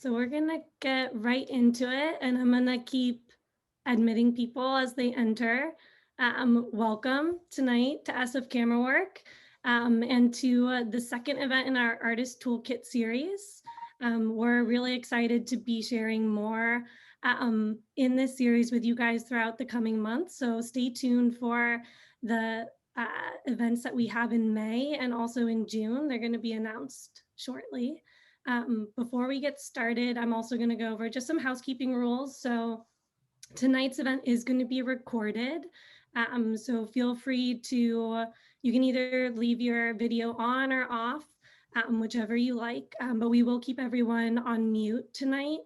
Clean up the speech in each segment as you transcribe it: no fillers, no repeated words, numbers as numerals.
So we're gonna get right into it, and I'm gonna keep admitting people as they enter. Welcome tonight to SF Camerawork and to the second event in our Artist Toolkit Series. We're really excited to be sharing more in this series with you guys throughout the coming months. So stay tuned for the events that we have in May and also in June. They're going to be announced shortly. Before we get started, I'm also going to go over just some housekeeping rules. So tonight's event is going to be recorded. So feel free to, you can either leave your video on or off, whichever you like, but we will keep everyone on mute tonight,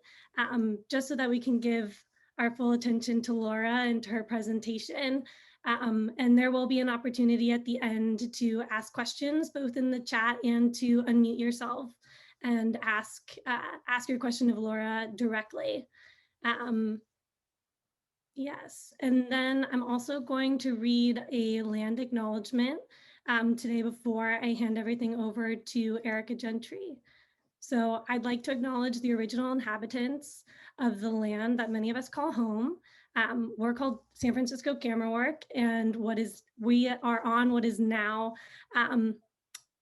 just so that we can give our full attention to Laura and to her presentation. And there will be an opportunity at the end to ask questions, both in the chat and to unmute yourself and ask your question of Laura directly. Yes, and then I'm also going to read a land acknowledgement today before I hand everything over to Erica Gentry. So I'd like to acknowledge the original inhabitants of the land that many of us call home. We're called San Francisco Camerawork, and we are on what is now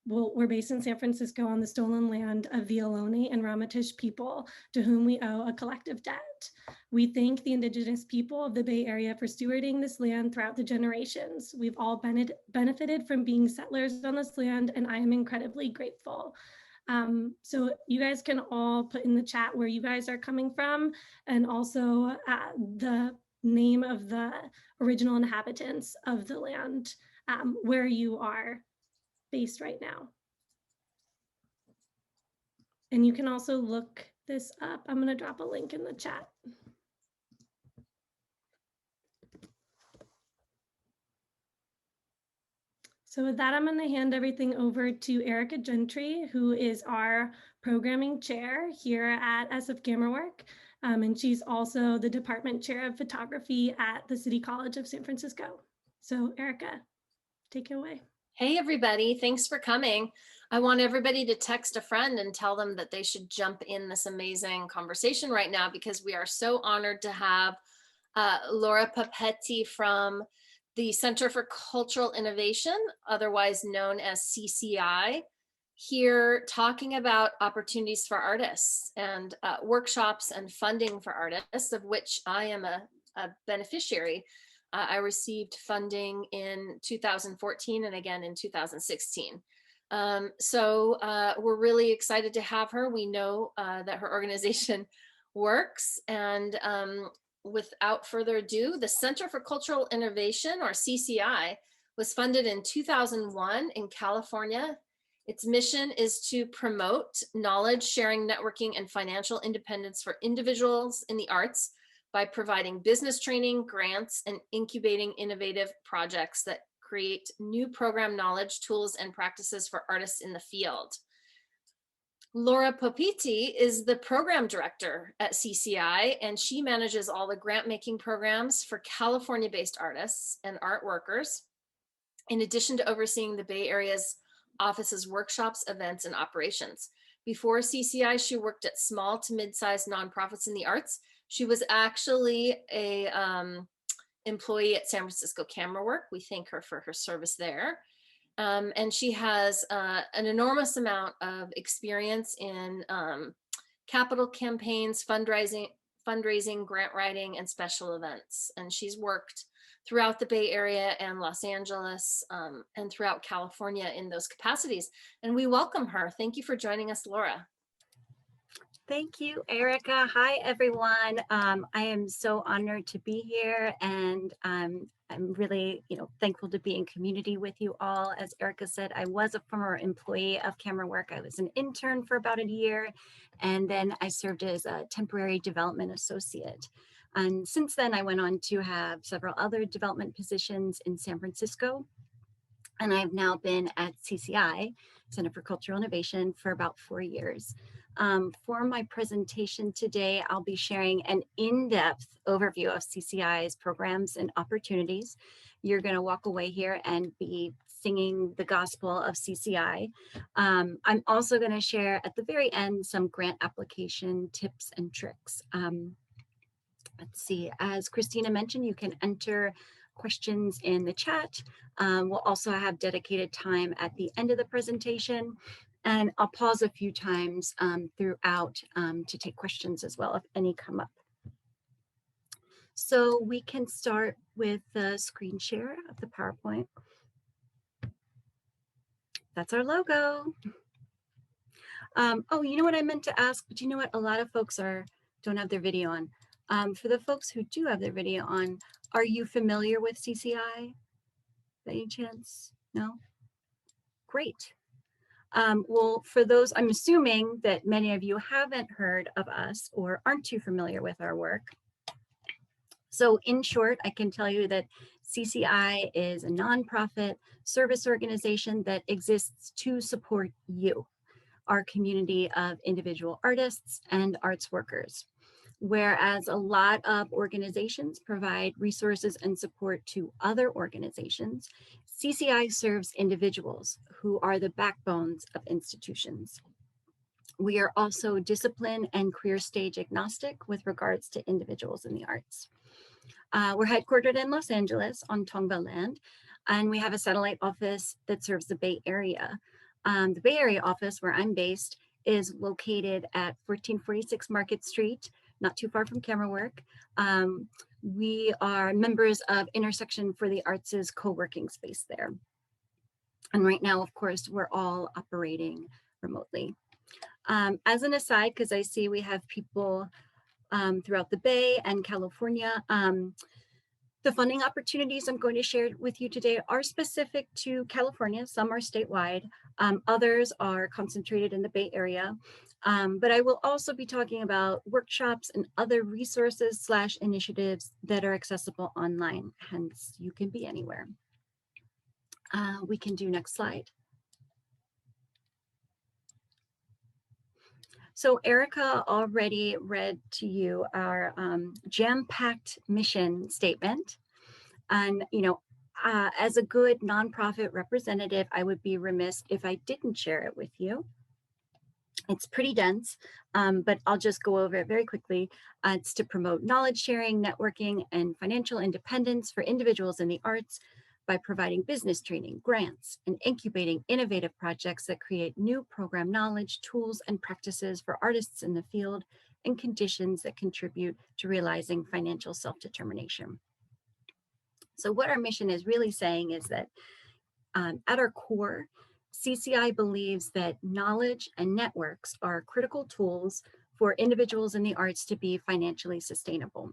we're based in San Francisco on the stolen land of the Ohlone and Ramaytush people, to whom we owe a collective debt. We thank the indigenous people of the Bay Area for stewarding this land throughout the generations. We've all benefited from being settlers on this land, and I am incredibly grateful. So you guys can all put in the chat where you guys are coming from, and also the name of the original inhabitants of the land where you are based right now. And you can also look this up. I'm going to drop a link in the chat. So with that, I'm going to hand everything over to Erica Gentry, who is our programming chair here at SF Camerawork. And she's also the department chair of photography at the City College of San Francisco. So Erica, take it away. Hey, everybody. Thanks for coming. I want everybody to text a friend and tell them that they should jump in this amazing conversation right now, because we are so honored to have Laura Poppiti from the Center for Cultural Innovation, otherwise known as CCI, here talking about opportunities for artists and workshops and funding for artists, of which I am a beneficiary. I received funding in 2014 and again in 2016. So we're really excited to have her. We know that her organization works. And without further ado, the Center for Cultural Innovation, or CCI, was funded in 2001 in California. Its mission is to promote knowledge sharing, networking, and financial independence for individuals in the arts by providing business training, grants, and incubating innovative projects that create new program knowledge, tools, and practices for artists in the field. Laura Poppiti is the program director at CCI, and she manages all the grant-making programs for California-based artists and art workers, in addition to overseeing the Bay Area's office's workshops, events, and operations. Before CCI, she worked at small to mid-sized nonprofits in the arts. She was actually a employee at San Francisco Camerawork. We thank her for her service there. And she has an enormous amount of experience in capital campaigns, fundraising, grant writing, and special events. And she's worked throughout the Bay Area and Los Angeles and throughout California in those capacities. And we welcome her. Thank you for joining us, Laura. Thank you, Erica. Hi, everyone. I am so honored to be here, and I'm really, thankful to be in community with you all. As Erica said, I was a former employee of Camerawork. I was an intern for about a year, and then I served as a temporary development associate. And since then, I went on to have several other development positions in San Francisco. And I've now been at CCI, Center for Cultural Innovation, for about 4 years. For my presentation today, I'll be sharing an in-depth overview of CCI's programs and opportunities. You're going to walk away here and be singing the gospel of CCI. I'm also going to share at the very end some grant application tips and tricks. Let's see, as Christina mentioned, you can enter questions in the chat. We'll also have dedicated time at the end of the presentation, and I'll pause a few times throughout to take questions as well if any come up. So we can start with the screen share of the PowerPoint. That's our logo. Oh, you know what I meant to ask, but you know what? A lot of folks don't have their video on. For the folks who do have their video on, are you familiar with CCI by any chance? No? Great. Well, for those, I'm assuming that many of you haven't heard of us or aren't too familiar with our work. So in short, I can tell you that CCI is a nonprofit service organization that exists to support you, our community of individual artists and arts workers. Whereas a lot of organizations provide resources and support to other organizations, CCI serves individuals who are the backbones of institutions. We are also discipline and career stage agnostic with regards to individuals in the arts. We're headquartered in Los Angeles on Tongva land, and we have a satellite office that serves the Bay Area. The Bay Area office, where I'm based, is located at 1446 Market Street, not too far from Camerawork. We are members of Intersection for the Arts' co-working space there. And right now, of course, we're all operating remotely. As an aside, because I see we have people throughout the Bay and California, the funding opportunities I'm going to share with you today are specific to California. Some are statewide, others are concentrated in the Bay Area. But I will also be talking about workshops and other resources / initiatives that are accessible online, hence you can be anywhere. We can do next slide. So Erica already read to you our jam-packed mission statement. And, you know, as a good nonprofit representative, I would be remiss if I didn't share it with you. It's pretty dense, but I'll just go over it very quickly. It's to promote knowledge sharing, networking, and financial independence for individuals in the arts by providing business training, grants, and incubating innovative projects that create new program knowledge, tools, and practices for artists in the field and conditions that contribute to realizing financial self-determination. So what our mission is really saying is that at our core, CCI believes that knowledge and networks are critical tools for individuals in the arts to be financially sustainable.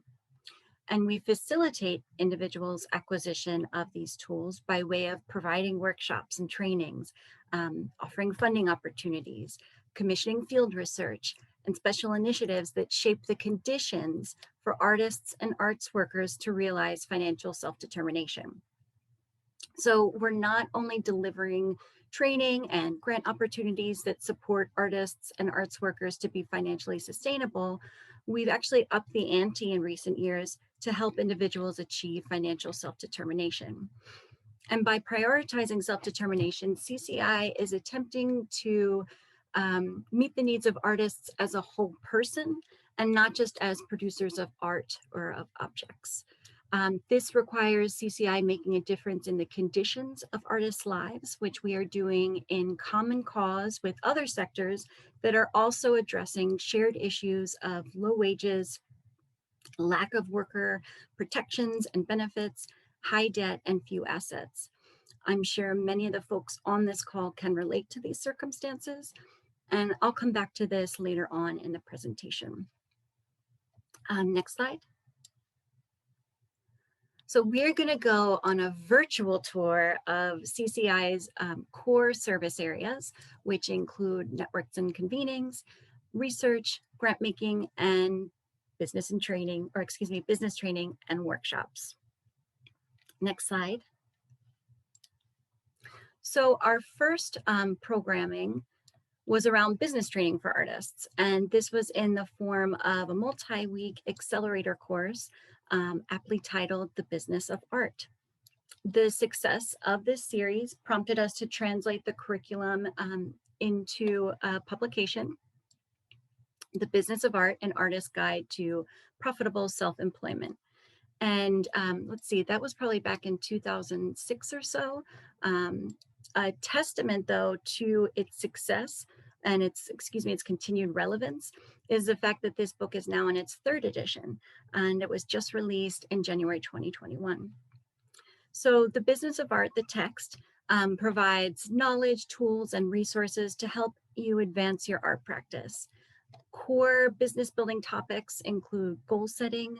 And we facilitate individuals' acquisition of these tools by way of providing workshops and trainings, offering funding opportunities, commissioning field research, and special initiatives that shape the conditions for artists and arts workers to realize financial self-determination. So we're not only delivering training and grant opportunities that support artists and arts workers to be financially sustainable, we've actually upped the ante in recent years to help individuals achieve financial self-determination. And by prioritizing self-determination, CCI is attempting to meet the needs of artists as a whole person and not just as producers of art or of objects. This requires CCI making a difference in the conditions of artists' lives, which we are doing in common cause with other sectors that are also addressing shared issues of low wages, lack of worker protections and benefits, high debt, and few assets. I'm sure many of the folks on this call can relate to these circumstances, and I'll come back to this later on in the presentation. Next slide. So we're going to go on a virtual tour of CCI's core service areas, which include networks and convenings, research, grant making, and business training and workshops. Next slide. So our first programming was around business training for artists. And this was in the form of a multi-week accelerator course, aptly titled The Business of Art. The success of this series prompted us to translate the curriculum into a publication, The Business of Art, an Artist's Guide to Profitable Self-Employment. And let's see, that was probably back in 2006 or so. A testament, though, to its success and its continued relevance is the fact that this book is now in its 3rd edition, and it was just released in January 2021. So The Business of Art, the text, provides knowledge, tools, and resources to help you advance your art practice. Core business building topics include goal setting,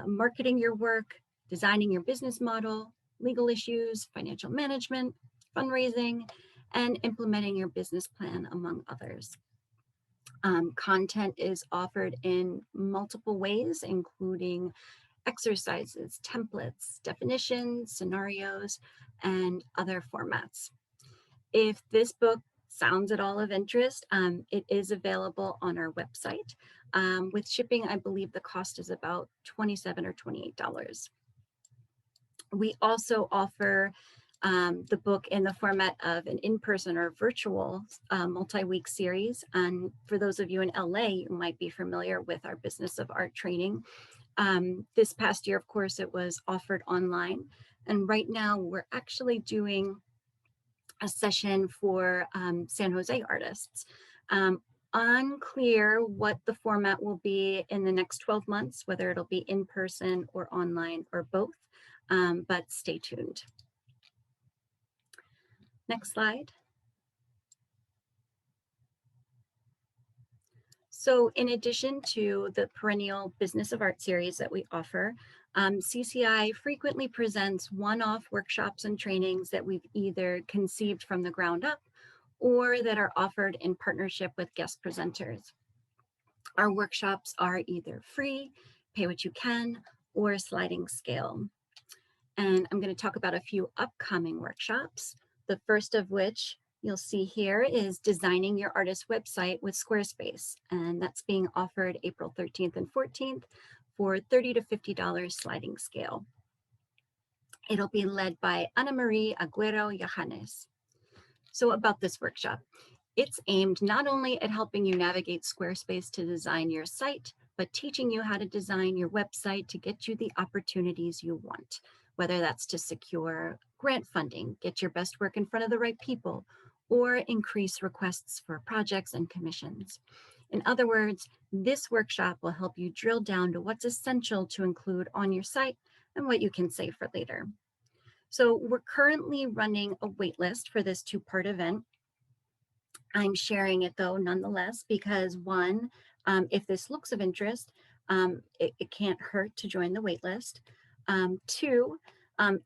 marketing your work, designing your business model, legal issues, financial management, fundraising, and implementing your business plan, among others. Content is offered in multiple ways, including exercises, templates, definitions, scenarios, and other formats. If this book sounds at all of interest, it is available on our website. With shipping, I believe the cost is about $27 or $28. We also offer the book in the format of an in-person or virtual multi-week series. And for those of you in LA, you might be familiar with our Business of Art training. This past year, of course, it was offered online. And right now we're actually doing a session for San Jose artists. Unclear what the format will be in the next 12 months, whether it'll be in person or online or both, but stay tuned. Next slide. So in addition to the perennial Business of Art series that we offer, CCI frequently presents one-off workshops and trainings that we've either conceived from the ground up or that are offered in partnership with guest presenters. Our workshops are either free, pay what you can, or sliding scale. And I'm going to talk about a few upcoming workshops. The first of which you'll see here is designing your artist website with Squarespace. And that's being offered April 13th and 14th for $30 to $50 sliding scale. It'll be led by Ana Marie Agüero Yajanes. So about this workshop, it's aimed not only at helping you navigate Squarespace to design your site, but teaching you how to design your website to get you the opportunities you want, whether that's to secure grant funding, get your best work in front of the right people, or increase requests for projects and commissions. In other words, this workshop will help you drill down to what's essential to include on your site and what you can save for later. So we're currently running a waitlist for this 2-part event. I'm sharing it though, nonetheless, because one, if this looks of interest, it can't hurt to join the waitlist. 2,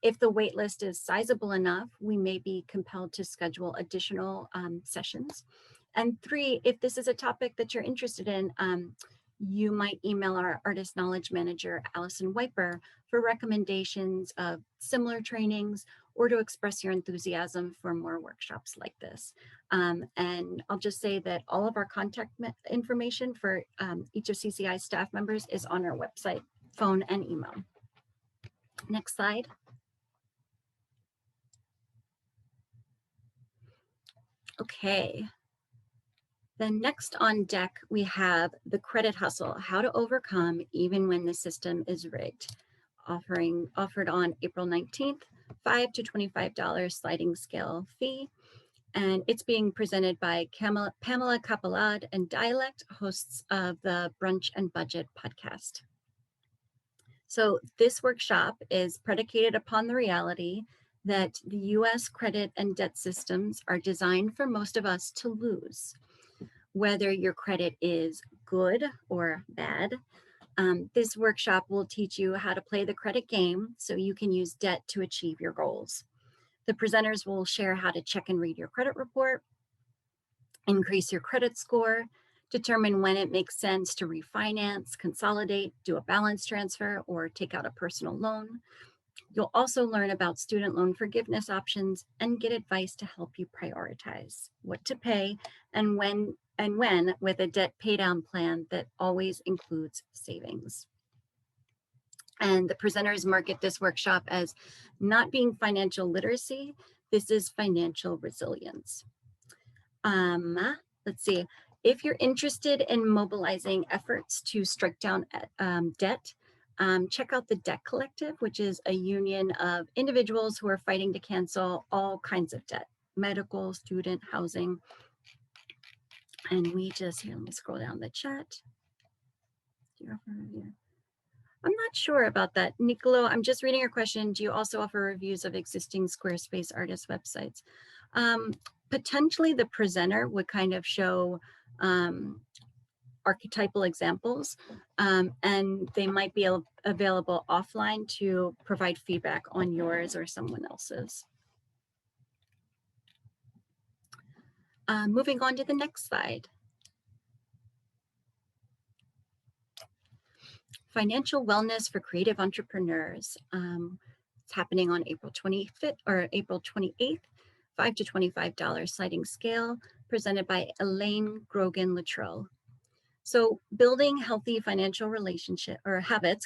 if the waitlist is sizable enough, we may be compelled to schedule additional sessions. And 3, if this is a topic that you're interested in, you might email our Artist Knowledge Manager, Allison Wiper, for recommendations of similar trainings or to express your enthusiasm for more workshops like this. And I'll just say that all of our contact information for each of CCI's staff members is on our website, phone, and email. Next slide. Okay. Then next on deck, we have the credit hustle, how to overcome even when the system is rigged. Offered on April 19th, $5 to $25 sliding scale fee. And it's being presented by Pamela Capelad and Dialect, hosts of the Brunch and Budget podcast. So this workshop is predicated upon the reality that the US credit and debt systems are designed for most of us to lose. Whether your credit is good or bad, this workshop will teach you how to play the credit game so you can use debt to achieve your goals. The presenters will share how to check and read your credit report, increase your credit score, determine when it makes sense to refinance, consolidate, do a balance transfer, or take out a personal loan, You'll also learn about student loan forgiveness options and get advice to help you prioritize what to pay and when with a debt paydown plan that always includes savings. And the presenters market this workshop as not being financial literacy, this is financial resilience. Let's see, if you're interested in mobilizing efforts to strike down debt, check out the Debt Collective, which is a union of individuals who are fighting to cancel all kinds of debt, medical, student, housing. And we just, here, let me scroll down the chat. I'm not sure about that. Nicolo, I'm just reading your question. Do you also offer reviews of existing Squarespace artist websites? Potentially the presenter would kind of show archetypal examples, and they might be available offline to provide feedback on yours or someone else's. Moving on to the next slide. Financial wellness for creative entrepreneurs. It's happening on April 25th or April 28th, $5 to $25 sliding scale, presented by Elaine Grogan-Luttrell. So building healthy financial habits,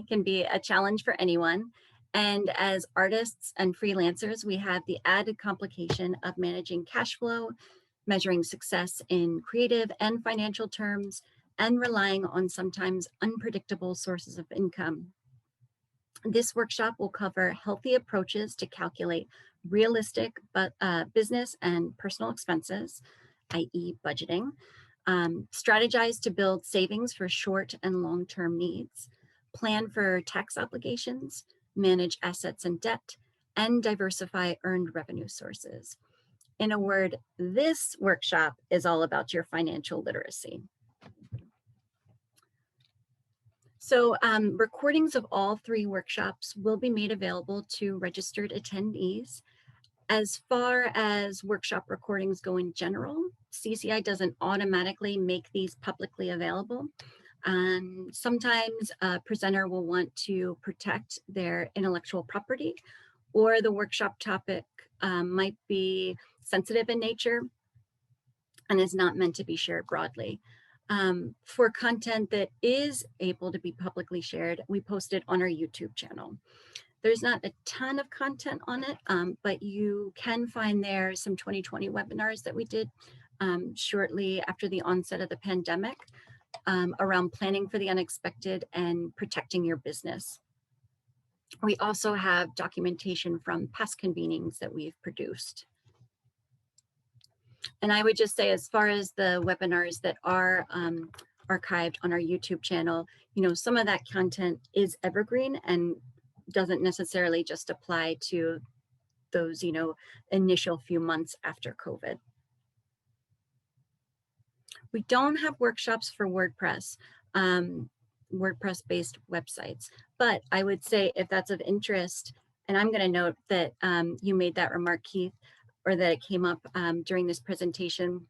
can be a challenge for anyone. And as artists and freelancers, we have the added complication of managing cash flow, measuring success in creative and financial terms, and relying on sometimes unpredictable sources of income. This workshop will cover healthy approaches to calculate realistic business and personal expenses, i.e. budgeting, strategize to build savings for short and long-term needs, plan for tax obligations, manage assets and debt, and diversify earned revenue sources. In a word, this workshop is all about your financial literacy. So recordings of all 3 workshops will be made available to registered attendees. As far as workshop recordings go in general, CCI doesn't automatically make these publicly available. Sometimes a presenter will want to protect their intellectual property, or the workshop topic might be sensitive in nature and is not meant to be shared broadly. For content that is able to be publicly shared, we post it on our YouTube channel. There's not a ton of content on it, but you can find there some 2020 webinars that we did shortly after the onset of the pandemic around planning for the unexpected and protecting your business. We also have documentation from past convenings that we've produced. And I would just say, as far as the webinars that are archived on our YouTube channel, some of that content is evergreen and doesn't necessarily just apply to those, initial few months after COVID. We don't have workshops for WordPress, WordPress-based websites, but I would say if that's of interest, and I'm going to note that you made that remark, Keith, or that it came up during this presentation,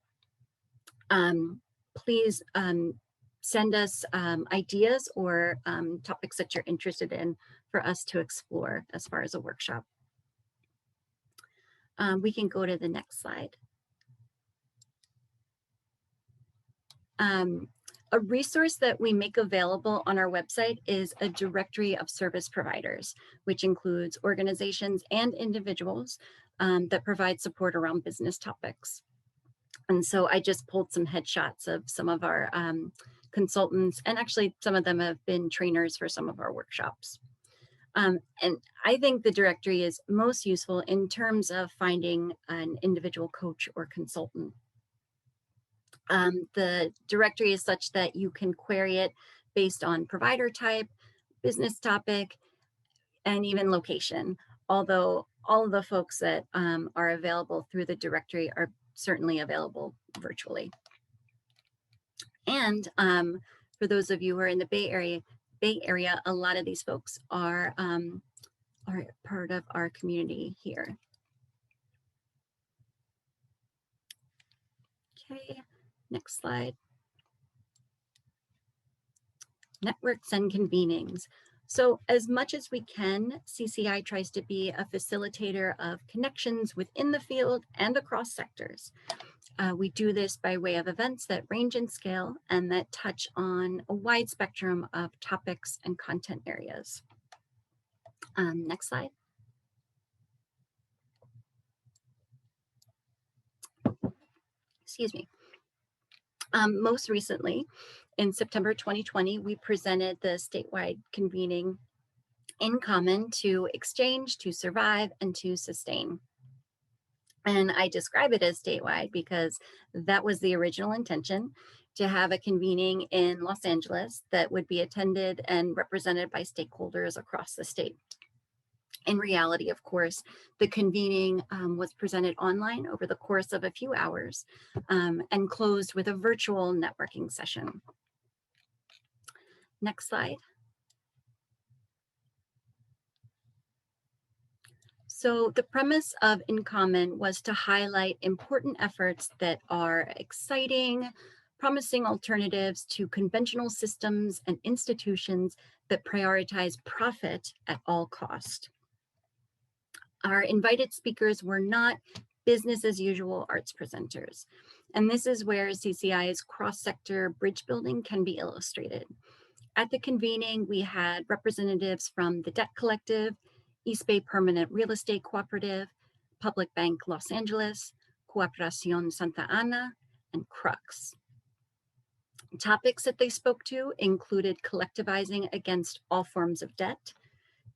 please send us ideas or topics that you're interested in for us to explore as far as a workshop. We can go to the next slide. A resource that we make available on our website is a directory of service providers, which includes organizations and individuals that provide support around business topics. And so I just pulled some headshots of some of our consultants, and actually some of them have been trainers for some of our workshops. And I think the directory is most useful in terms of finding an individual coach or consultant. The directory is such that you can query it based on provider type, business topic, and even location, although all of the folks that are available through the directory are certainly available virtually. And for those of you who are in the Bay Area, a lot of these folks are part of our community here. Okay, next slide. Networks and convenings. So as much as we can, CCI tries to be a facilitator of connections within the field and across sectors. We do this by way of events that range in scale and that touch on a wide spectrum of topics and content areas. Next slide. Excuse me. Most recently, in September 2020, we presented the statewide convening in common to exchange, to survive, and to sustain. And I describe it as statewide because that was the original intention, to have a convening in Los Angeles that would be attended and represented by stakeholders across the state. In reality, of course, the convening was presented online over the course of a few hours and closed with a virtual networking session. Next slide. So the premise of In Common was to highlight important efforts that are exciting, promising alternatives to conventional systems and institutions that prioritize profit at all cost. Our invited speakers were not business as usual arts presenters. And this is where CCI's cross-sector bridge building can be illustrated. At the convening, we had representatives from the Debt Collective, East Bay Permanent Real Estate Cooperative, Public Bank Los Angeles, Cooperación Santa Ana, and Crux. Topics that they spoke to included collectivizing against all forms of debt,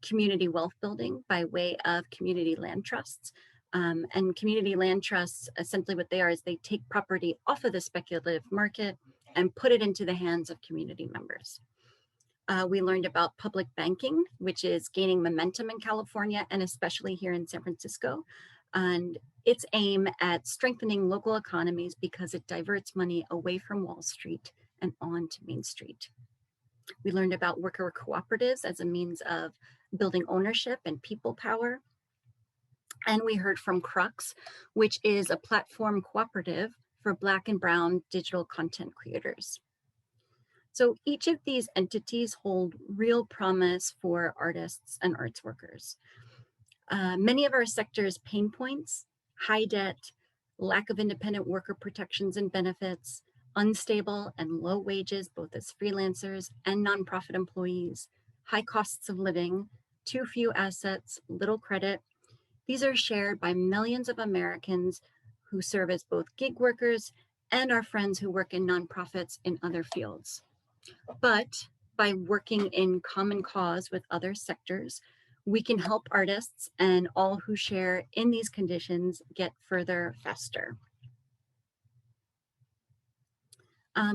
community wealth building by way of community land trusts. And community land trusts, essentially what they are is they take property off of the speculative market and put it into the hands of community members. We learned about public banking, which is gaining momentum in California and especially here in San Francisco, and its aim at strengthening local economies because it diverts money away from Wall Street and onto Main Street. We learned about worker cooperatives as a means of building ownership and people power. And we heard from Crux, which is a platform cooperative for Black and Brown digital content creators. So each of these entities hold real promise for artists and arts workers. Many of our sector's pain points, high debt, lack of independent worker protections and benefits, unstable and low wages, both as freelancers and nonprofit employees, high costs of living, too few assets, little credit. These are shared by millions of Americans who serve as both gig workers and our friends who work in nonprofits in other fields. But by working in common cause with other sectors, we can help artists and all who share in these conditions get further faster.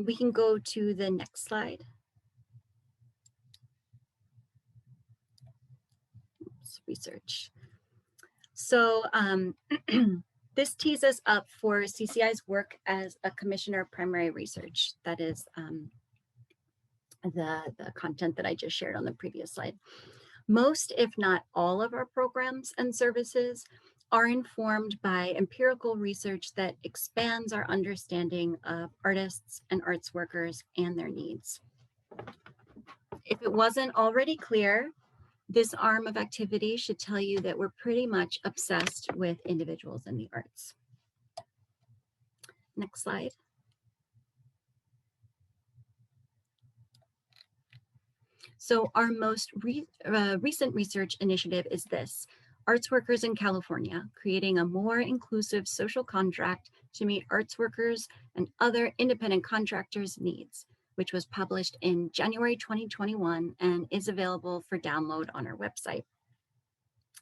We can go to the next slide. Oops, research. So this tees us up for CCI's work as a commissioner of primary research. That is the content that I just shared on the previous slide. Most, if not all, of our programs and services are informed by empirical research that expands our understanding of artists and arts workers and their needs. If it wasn't already clear, this arm of activity should tell you that we're pretty much obsessed with individuals in the arts. Next slide. So our most recent research initiative is this: Arts Workers in California, creating a more inclusive social contract to meet arts workers and other independent contractors' needs, which was published in January 2021 and is available for download on our website.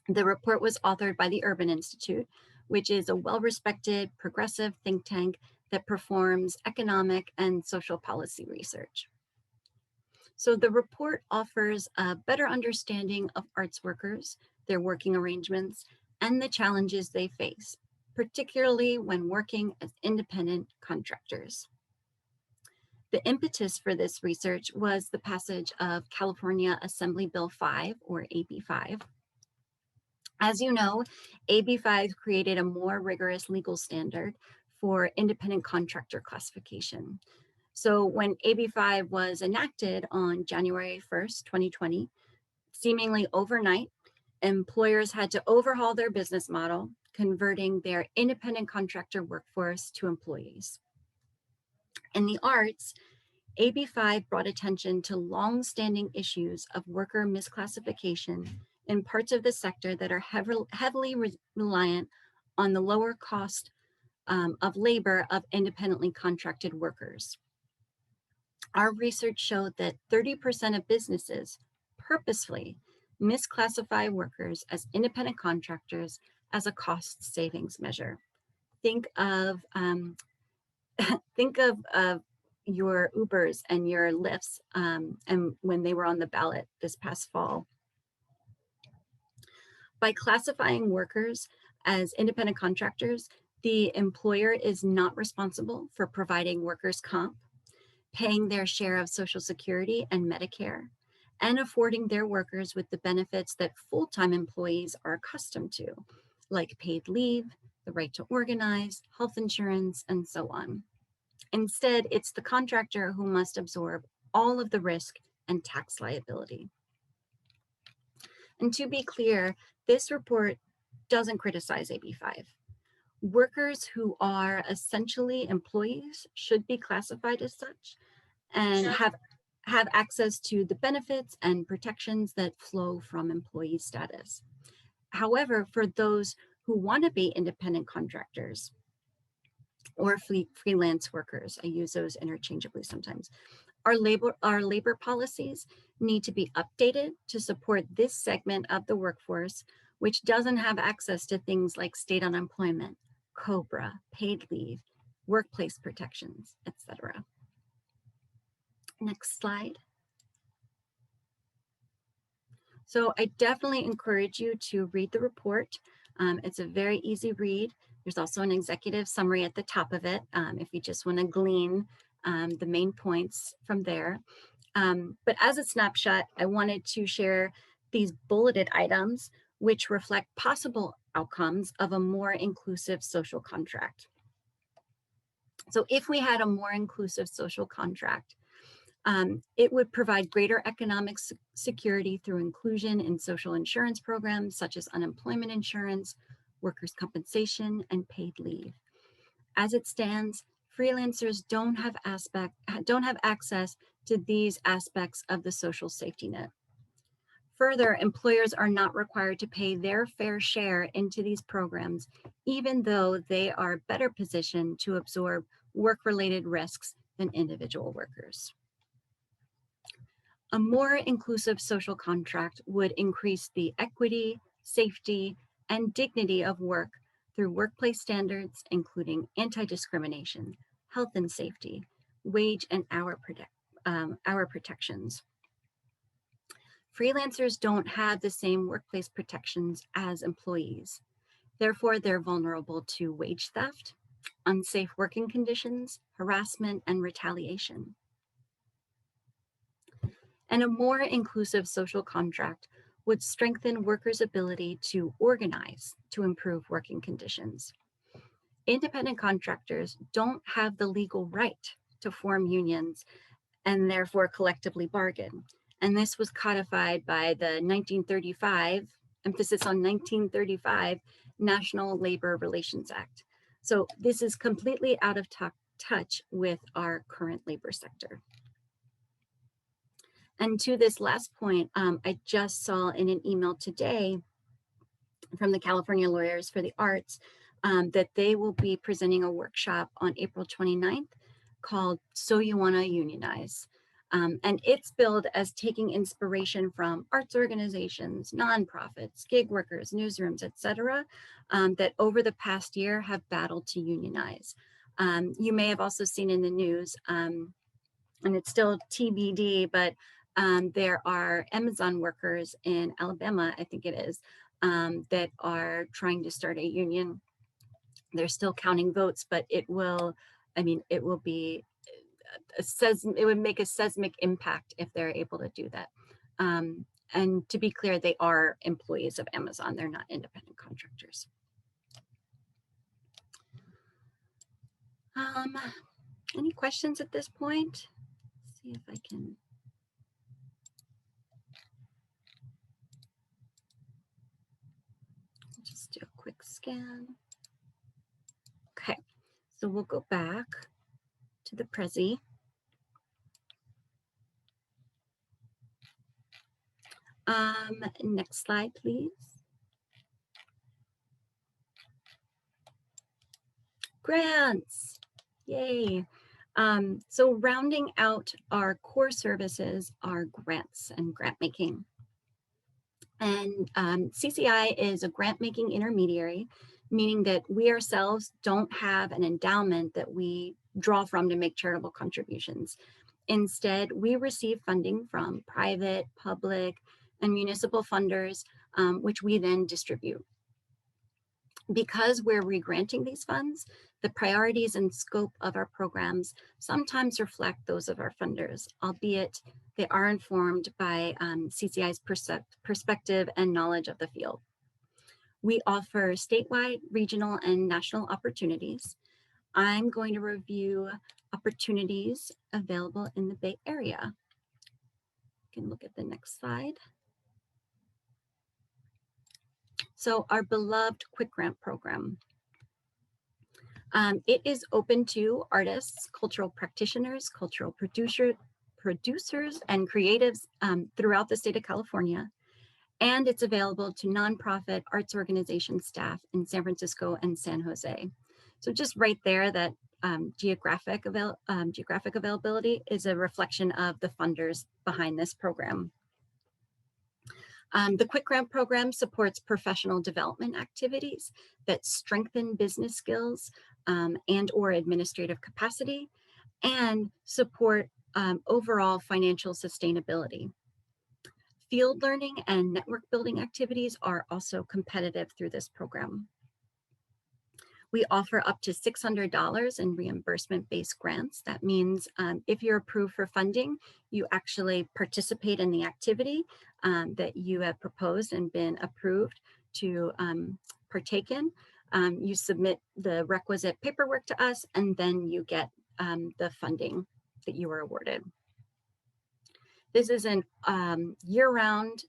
The report was authored by the Urban Institute, which is a well-respected progressive think tank that performs economic and social policy research. So the report offers a better understanding of arts workers, their working arrangements, and the challenges they face, particularly when working as independent contractors. The impetus for this research was the passage of California Assembly Bill 5, or AB 5. As you know, AB 5 created a more rigorous legal standard for independent contractor classification. So when AB 5 was enacted on January 1st, 2020, Seemingly overnight, employers had to overhaul their business model, converting their independent contractor workforce to employees. In the arts, AB 5 brought attention to long-standing issues of worker misclassification in parts of the sector that are heavily reliant on the lower cost of labor of independently contracted workers. Our research showed that 30% of businesses purposefully misclassify workers as independent contractors as a cost savings measure. Think of your Ubers and your Lyfts, and when they were on the ballot this past fall. By classifying workers as independent contractors, the employer is not responsible for providing workers' comp, paying their share of Social Security and Medicare, and affording their workers with the benefits that full-time employees are accustomed to, like paid leave, the right to organize, health insurance, and so on. Instead, it's the contractor who must absorb all of the risk and tax liability. And to be clear, this report doesn't criticize AB 5. Workers who are essentially employees should be classified as such and have access to the benefits and protections that flow from employee status. However, for those who want to be independent contractors or freelance workers, I use those interchangeably sometimes, our labor policies need to be updated to support this segment of the workforce, which doesn't have access to things like state unemployment, COBRA, paid leave, workplace protections, etc. Next slide. So I definitely encourage you to read the report. It's a very easy read. There's also an executive summary at the top of it if you just want to glean the main points from there. But as a snapshot, I wanted to share these bulleted items which reflect possible outcomes of a more inclusive social contract. So if we had a more inclusive social contract, it would provide greater economic security through inclusion in social insurance programs such as unemployment insurance, workers' compensation, and paid leave. As it stands, freelancers don't have access to these aspects of the social safety net. Further, employers are not required to pay their fair share into these programs, even though they are better positioned to absorb work-related risks than individual workers. A more inclusive social contract would increase the equity, safety, and dignity of work through workplace standards, including anti-discrimination, health and safety, wage and hour protections. Freelancers don't have the same workplace protections as employees. Therefore, they're vulnerable to wage theft, unsafe working conditions, harassment, and retaliation. And a more inclusive social contract would strengthen workers' ability to organize to improve working conditions. Independent contractors don't have the legal right to form unions and therefore collectively bargain. And this was codified by the 1935, emphasis on 1935, National Labor Relations Act. So this is completely out of touch with our current labor sector. And to this last point, I just saw in an email today from the California Lawyers for the Arts that they will be presenting a workshop on April 29th called So You Wanna Unionize. And it's billed as taking inspiration from arts organizations, nonprofits, gig workers, newsrooms, etc., that over the past year have battled to unionize. You may have also seen in the news, and it's still TBD, but there are Amazon workers in Alabama, I think it is, that are trying to start a union. They're still counting votes, but it will be it would make a seismic impact if they're able to do that. And to be clear, they are employees of Amazon. They're not independent contractors. Any questions at this point? Let's see if I can. do a quick scan. Okay, so we'll go back to the Prezi. Next slide, please. Grants, yay. So rounding out our core services are grants and grant making. And CCI is a grant making intermediary, meaning that we ourselves don't have an endowment that we draw from to make charitable contributions. Instead, we receive funding from private, public, and municipal funders, which we then distribute. Because we're regranting these funds, the priorities and scope of our programs sometimes reflect those of our funders, albeit they are informed by CCI's perspective and knowledge of the field. We offer statewide, regional, and national opportunities. I'm going to review opportunities available in the Bay Area. You can look at the next slide. So our beloved Quick Grant program. It is open to artists, cultural practitioners, cultural producers, and creatives throughout the state of California. And it's available to nonprofit arts organization staff in San Francisco and San Jose. So just right there, that geographic availability is a reflection of the funders behind this program. The Quick Grant program supports professional development activities that strengthen business skills and or administrative capacity and support overall financial sustainability. Field learning and network building activities are also competitive through this program. We offer up to $600 in reimbursement-based grants. That means if you're approved for funding, you actually participate in the activity that you have proposed and been approved to partake in. You submit the requisite paperwork to us, and then you get the funding that you were awarded. This is an year-round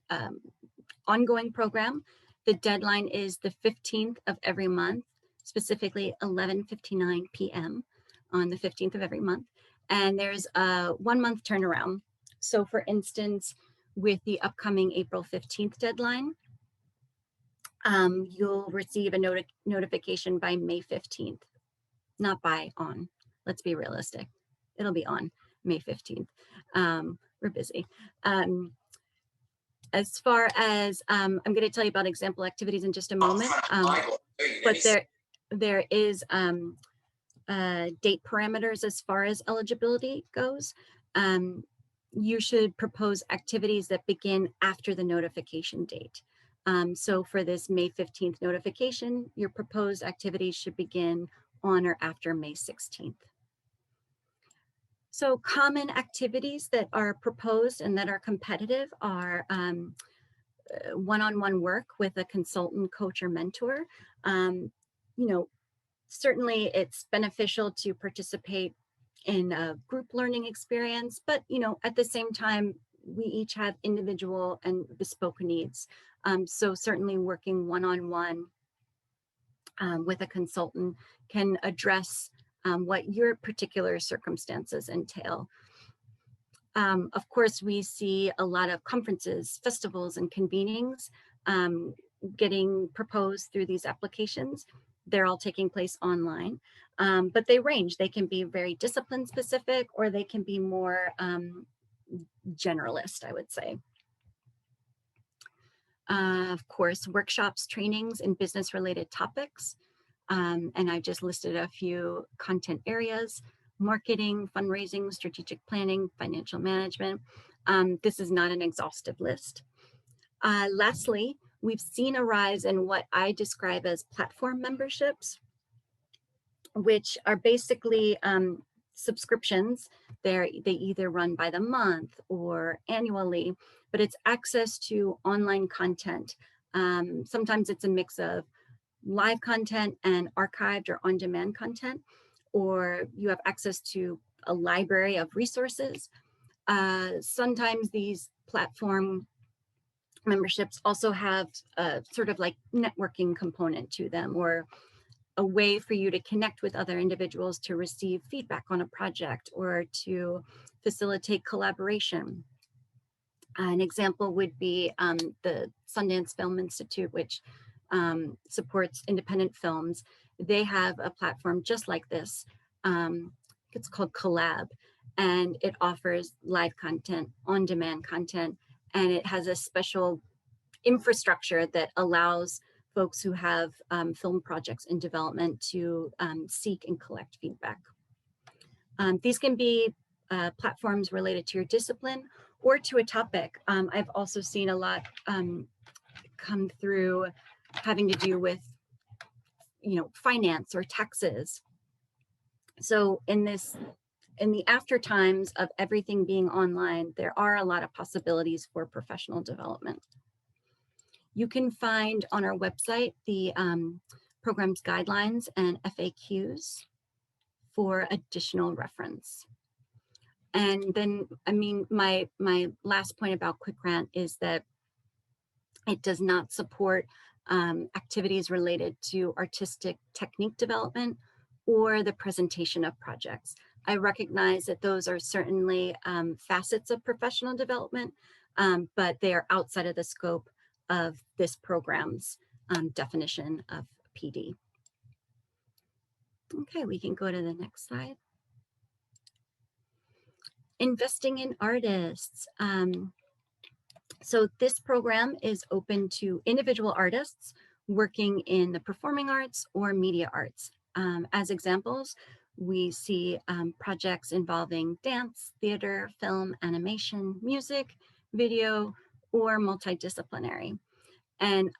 ongoing program. The deadline is the 15th of every month, specifically 11:59 p.m. on the 15th of every month. And there's a 1 month turnaround. So for instance, with the upcoming April 15th deadline, you'll receive a notification by May 15th, not by on. Let's be realistic. It'll be on May 15th. We're busy. As far as, I'm going to tell you about example activities in just a moment, but there is date parameters as far as eligibility goes. You should propose activities that begin after the notification date. So for this May 15th notification, your proposed activities should begin on or after May 16th. So common activities that are proposed and that are competitive are one-on-one work with a consultant, coach, or mentor. Certainly it's beneficial to participate in a group learning experience, but at the same time, we each have individual and bespoke needs. So certainly working one-on-one with a consultant can address what your particular circumstances entail. Of course, we see a lot of conferences, festivals, and convenings getting proposed through these applications. They're all taking place online, but they range. They can be very discipline specific, or they can be more generalist, I would say. Of course, workshops, trainings, and business related topics. And I just listed a few content areas: marketing, fundraising, strategic planning, financial management. This is not an exhaustive list. Lastly, we've seen a rise in what I describe as platform memberships, which are basically subscriptions. They either run by the month or annually, but it's access to online content. Sometimes it's a mix of live content and archived or on-demand content, or you have access to a library of resources. Sometimes these platform memberships also have a sort of like networking component to them, or a way for you to connect with other individuals to receive feedback on a project or to facilitate collaboration. An example would be the Sundance Film Institute, which supports independent films. They have a platform just like this. It's called Collab, and it offers live content, on-demand content, and it has a special infrastructure that allows folks who have film projects in development to seek and collect feedback. These can be platforms related to your discipline or to a topic. I've also seen a lot come through having to do with, finance or taxes. So in the after times of everything being online, there are a lot of possibilities for professional development. You can find on our website the program's guidelines and FAQs for additional reference. And then, my last point about Quick Grant is that it does not support activities related to artistic technique development or the presentation of projects. I recognize that those are certainly facets of professional development, but they are outside of the scope of this program's definition of PD. Okay, we can go to the next slide. Investing in artists. So this program is open to individual artists working in the performing arts or media arts. As examples, we see projects involving dance, theater, film, animation, music, video, or multidisciplinary. And,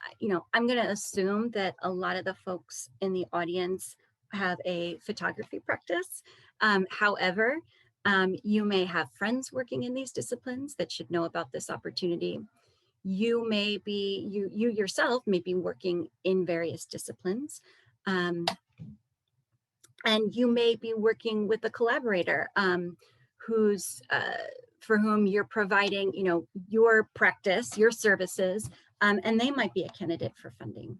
I'm going to assume that a lot of the folks in the audience have a photography practice. However, you may have friends working in these disciplines that should know about this opportunity. You yourself may be working in various disciplines. And you may be working with a collaborator for whom you're providing, your practice, your services, and they might be a candidate for funding.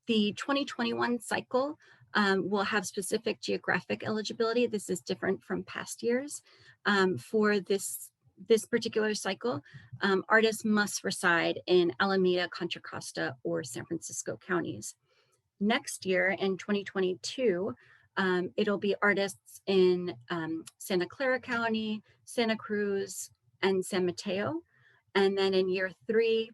The 2021 cycle will have specific geographic eligibility. This is different from past years. For this particular cycle, artists must reside in Alameda, Contra Costa, or San Francisco counties. Next year, in 2022, it'll be artists in Santa Clara County, Santa Cruz, and San Mateo. And then in year 3,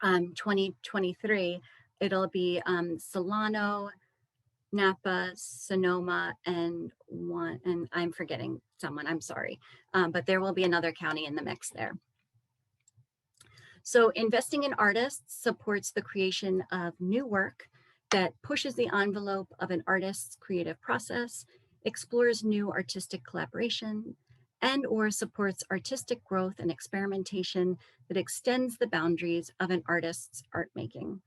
2023, it'll be Solano, Napa, Sonoma, and I'm forgetting someone, I'm sorry. But there will be another county in the mix there. So investing in artists supports the creation of new work that pushes the envelope of an artist's creative process, explores new artistic collaboration, and/or supports artistic growth and experimentation that extends the boundaries of an artist's art making.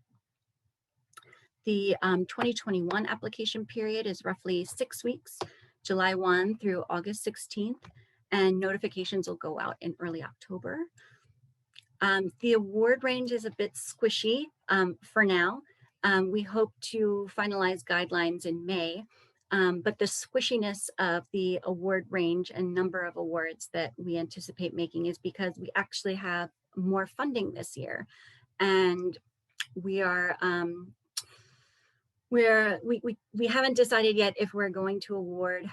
The 2021 application period is roughly 6 weeks, July 1 through August 16th, and notifications will go out in early October. The award range is a bit squishy for now. We hope to finalize guidelines in May, but the squishiness of the award range and number of awards that we anticipate making is because we actually have more funding this year. And we are, we haven't decided yet if we're going to award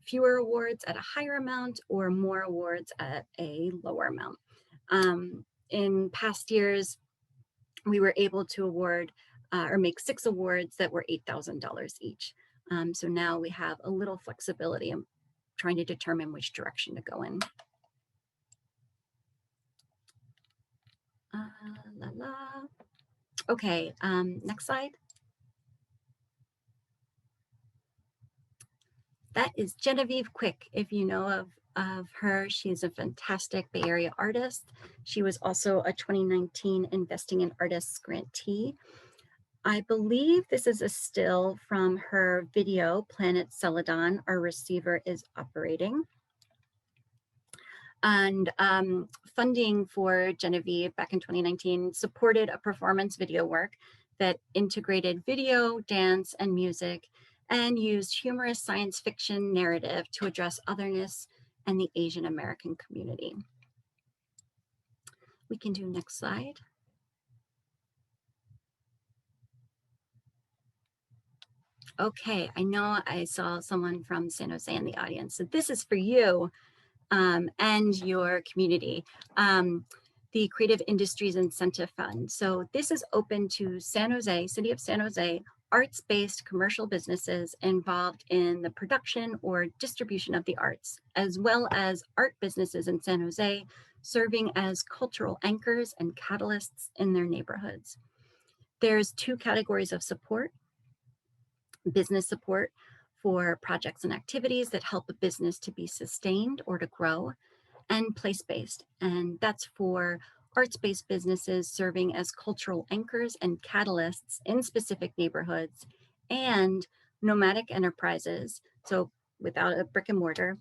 fewer awards at a higher amount or more awards at a lower amount. In past years, we were able to award or make 6 awards that were $8,000 each. So now we have a little flexibility in trying to determine which direction to go in. Okay, next slide. That is Genevieve Quick. If you know of her, she's a fantastic Bay Area artist. She was also a 2019 Investing in Artists grantee. I believe this is a still from her video, Planet Celadon, Our Receiver is Operating. And funding for Genevieve back in 2019 supported a performance video work that integrated video, dance, and music, and used humorous science fiction narrative to address otherness and the Asian American community. We can do next slide. Okay, I know I saw someone from San Jose in the audience. So this is for you and your community. The Creative Industries Incentive Fund. So this is open to San Jose, City of San Jose, arts-based commercial businesses involved in the production or distribution of the arts, as well as art businesses in San Jose, serving as cultural anchors and catalysts in their neighborhoods. There's two categories of support: business support for projects and activities that help a business to be sustained or to grow, and place-based, and that's for arts-based businesses serving as cultural anchors and catalysts in specific neighborhoods, and nomadic enterprises, so without a brick and mortar,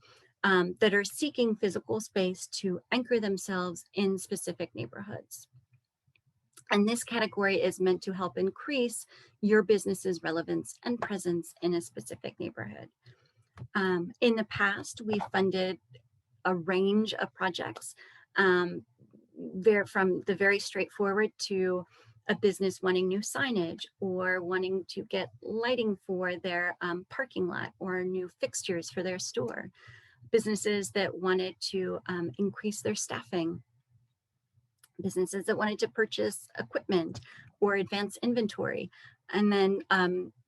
that are seeking physical space to anchor themselves in specific neighborhoods. And this category is meant to help increase your business's relevance and presence in a specific neighborhood. In the past, we funded a range of projects, from the very straightforward to a business wanting new signage or wanting to get lighting for their parking lot or new fixtures for their store. Businesses that wanted to increase their staffing. Businesses that wanted to purchase equipment or advance inventory, and then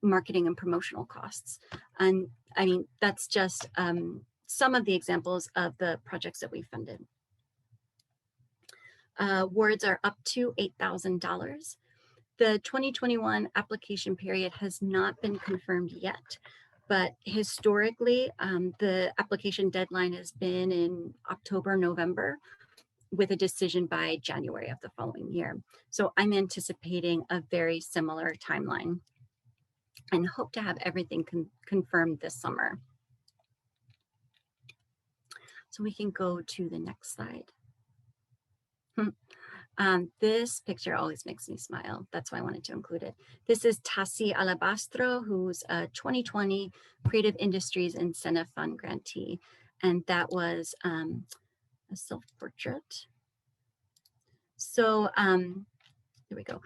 marketing and promotional costs. And I mean, that's just some of the examples of the projects that we funded. Awards are up to $8,000. The 2021 application period has not been confirmed yet, but historically, the application deadline has been in October, November, with a decision by January of the following year. So I'm anticipating a very similar timeline and hope to have everything confirmed this summer. So we can go to the next slide. This picture always makes me smile. That's why I wanted to include it. This is Tassi Alabastro, who's a 2020 Creative Industries Incentive Fund grantee. And that was a self-portrait. So here we go.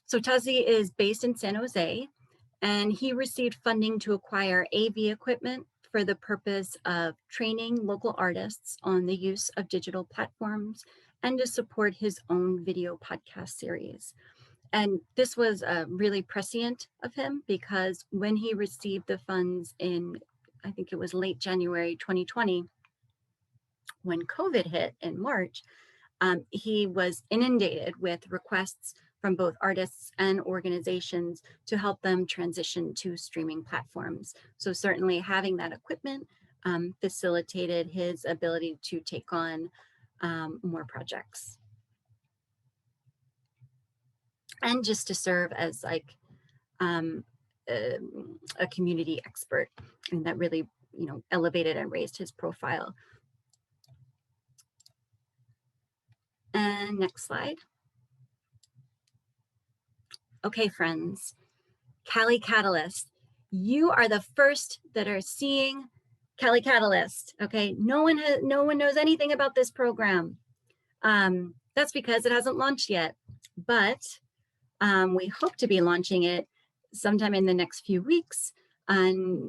So Tassi is based in San Jose, and he received funding to acquire AV equipment for the purpose of training local artists on the use of digital platforms and to support his own video podcast series. And this was really prescient of him, because when he received the funds in, I think it was late January 2020, when COVID hit in March, he was inundated with requests from both artists and organizations to help them transition to streaming platforms. So certainly having that equipment facilitated his ability to take on more projects. And just to serve as like a community expert, and that really, you know, elevated and raised his profile. And next slide. Okay, friends, Cali Catalyst, you are the first that are seeing Cali Catalyst. Okay, no one knows anything about this program. That's because it hasn't launched yet, but we hope to be launching it sometime in the next few weeks, and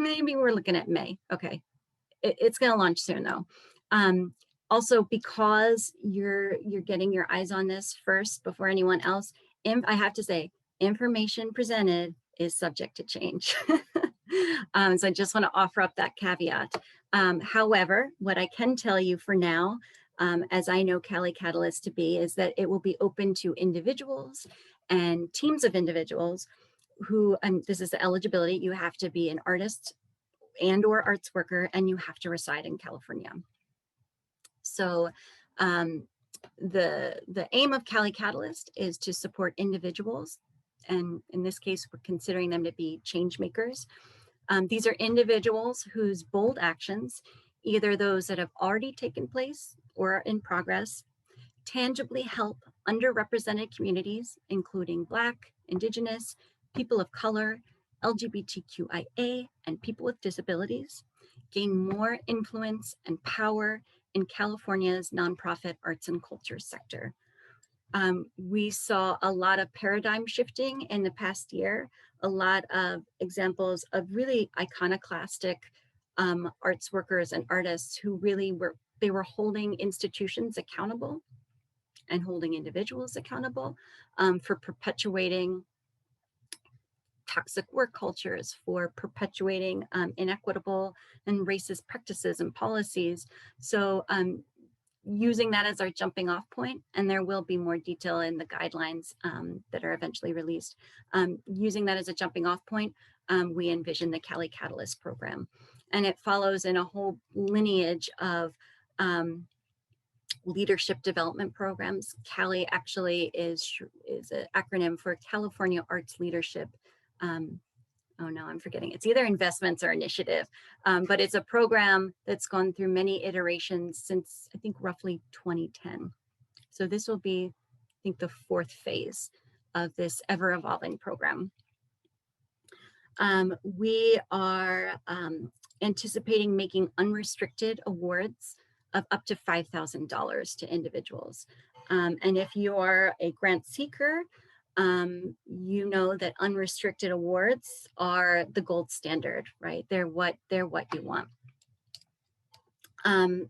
maybe we're looking at May. Okay, it's going to launch soon though. Also, because you're getting your eyes on this first before anyone else, I have to say, information presented is subject to change. So I just want to offer up that caveat. However, what I can tell you for now, as I know Cali Catalyst to be, is that it will be open to individuals and teams of individuals who, and this is the eligibility, you have to be an artist and or arts worker, and you have to reside in California. So the aim of Cali Catalyst is to support individuals, and in this case, we're considering them to be change makers. These are individuals whose bold actions, either those that have already taken place or are in progress, tangibly help underrepresented communities, including Black, Indigenous, people of color, LGBTQIA, and people with disabilities, gain more influence and power in California's nonprofit arts and culture sector. We saw a lot of paradigm shifting in the past year, a lot of examples of really iconoclastic arts workers and artists who really were holding institutions accountable and holding individuals accountable for perpetuating toxic work cultures, for perpetuating inequitable and racist practices and policies. So using that as our jumping off point, and there will be more detail in the guidelines that are eventually released. Using that as a jumping off point, we envision the Cali Catalyst program. And it follows in a whole lineage of leadership development programs. Cali actually is an acronym for California Arts Leadership. Oh no, I'm forgetting. It's either investments or initiative, but it's a program that's gone through many iterations since I think roughly 2010. So this will be, I think, the 4th phase of this ever evolving program. We are anticipating making unrestricted awards of up to $5,000 to individuals. And if you are a grant seeker, you know that unrestricted awards are the gold standard, right? They're what you want. And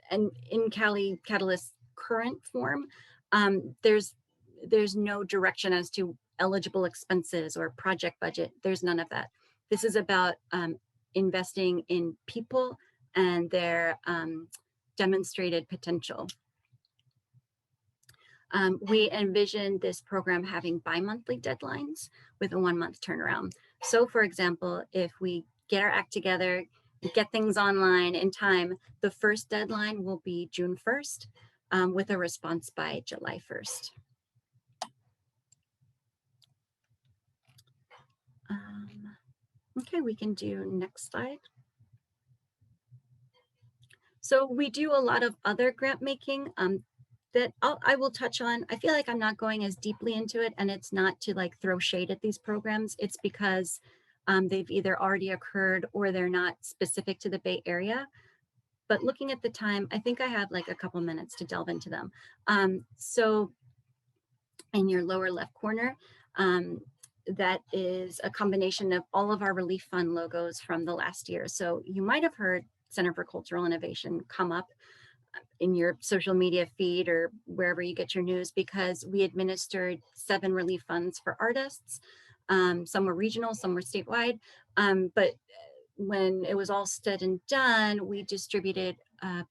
in Cali Catalyst's current form, there's no direction as to eligible expenses or project budget. There's none of that. This is about investing in people and their demonstrated potential. We envision this program having bi-monthly deadlines with a 1-month turnaround. So for example, if we get our act together, get things online in time, the first deadline will be June 1st with a response by July 1st. Okay, we can do next slide. So we do a lot of other grant making that I will touch on. I feel like I'm not going as deeply into it, and it's not to like throw shade at these programs. It's because they've either already occurred or they're not specific to the Bay Area. But looking at the time, I think I have like a couple minutes to delve into them. So in your lower left corner, that is a combination of all of our relief fund logos from the last year. So you might have heard Center for Cultural Innovation come up in your social media feed or wherever you get your news, because we administered 7 relief funds for artists. Some were regional, some were statewide. But when it was all said and done, we distributed a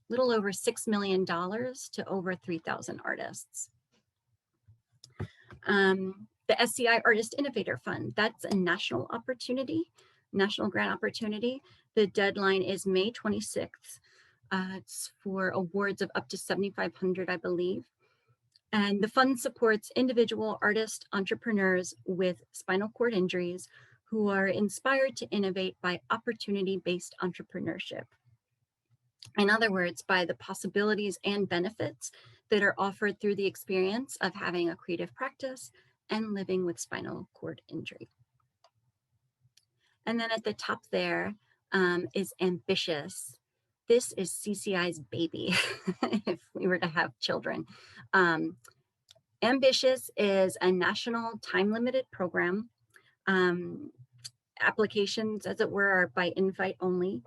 little over $6 million to over 3,000 artists. The SCI Artist Innovator Fund, that's a national opportunity, national grant opportunity. The deadline is May 26th. It's for awards of up to $7,500, I believe. And the fund supports individual artist entrepreneurs with spinal cord injuries who are inspired to innovate by opportunity-based entrepreneurship. In other words, by the possibilities and benefits that are offered through the experience of having a creative practice and living with spinal cord injury. And then at the top there is Ambitious. This is CCI's baby, if we were to have children. Ambitious is a national time-limited program. Applications, as it were, are by invite only.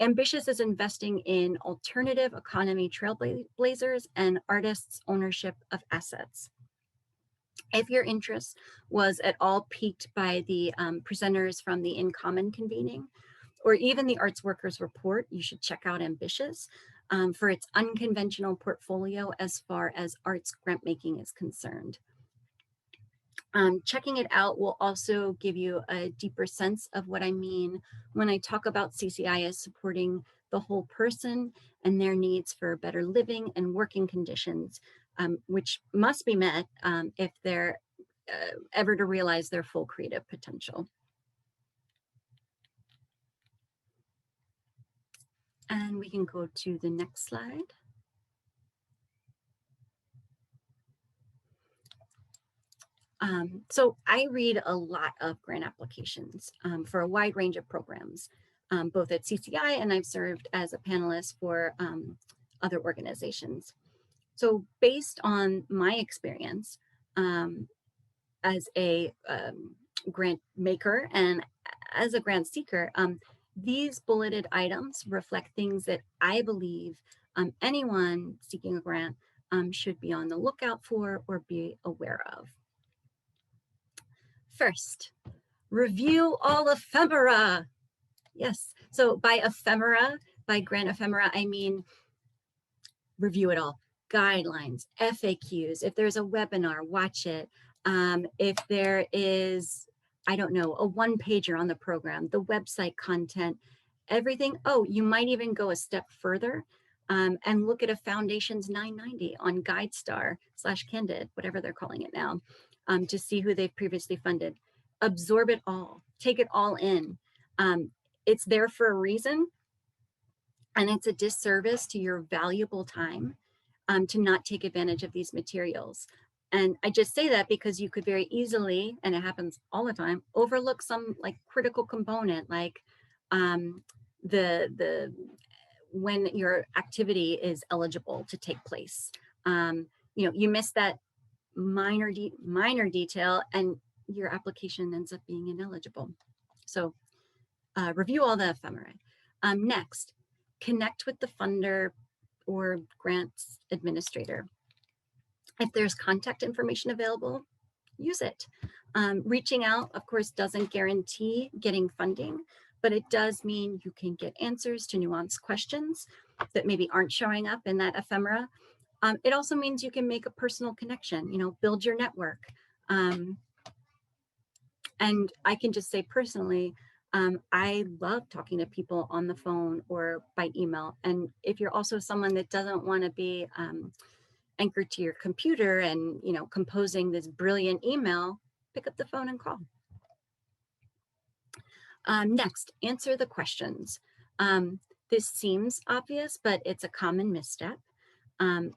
Ambitious is investing in alternative economy trailblazers and artists' ownership of assets. If your interest was at all piqued by the presenters from the In Common convening, or even the Arts Workers Report, you should check out Ambitious for its unconventional portfolio as far as arts grant making is concerned. Checking it out will also give you a deeper sense of what I mean when I talk about CCI as supporting the whole person and their needs for better living and working conditions, which must be met if they're ever to realize their full creative potential. And we can go to the next slide. So I read a lot of grant applications for a wide range of programs, both at CCI, and I've served as a panelist for other organizations. So based on my experience as a grant maker and as a grant seeker, these bulleted items reflect things that I believe anyone seeking a grant should be on the lookout for or be aware of. First, review all ephemera. Yes, so by ephemera, by grant ephemera, I mean review it all. Guidelines, FAQs, if there's a webinar, watch it. If there is, I don't know, a one-pager on the program, the website content, everything. Oh, you might even go a step further and look at a Foundations 990 on GuideStar/Candid, whatever they're calling it now, to see who they've previously funded. Absorb it all, take it all in. It's there for a reason, and it's a disservice to your valuable time to not take advantage of these materials. And I just say that because you could very easily, and it happens all the time, overlook some like critical component, like when your activity is eligible to take place. You miss that minor detail and your application ends up being ineligible. So review all the ephemera. Next, connect with the funder or grants administrator. If there's contact information available, use it. Reaching out, of course, doesn't guarantee getting funding, but it does mean you can get answers to nuanced questions that maybe aren't showing up in that ephemera. It also means you can make a personal connection, build your network. And I can just say personally, I love talking to people on the phone or by email. And if you're also someone that doesn't want to be anchored to your computer and composing this brilliant email, pick up the phone and call. Next, answer the questions. This seems obvious, but it's a common misstep.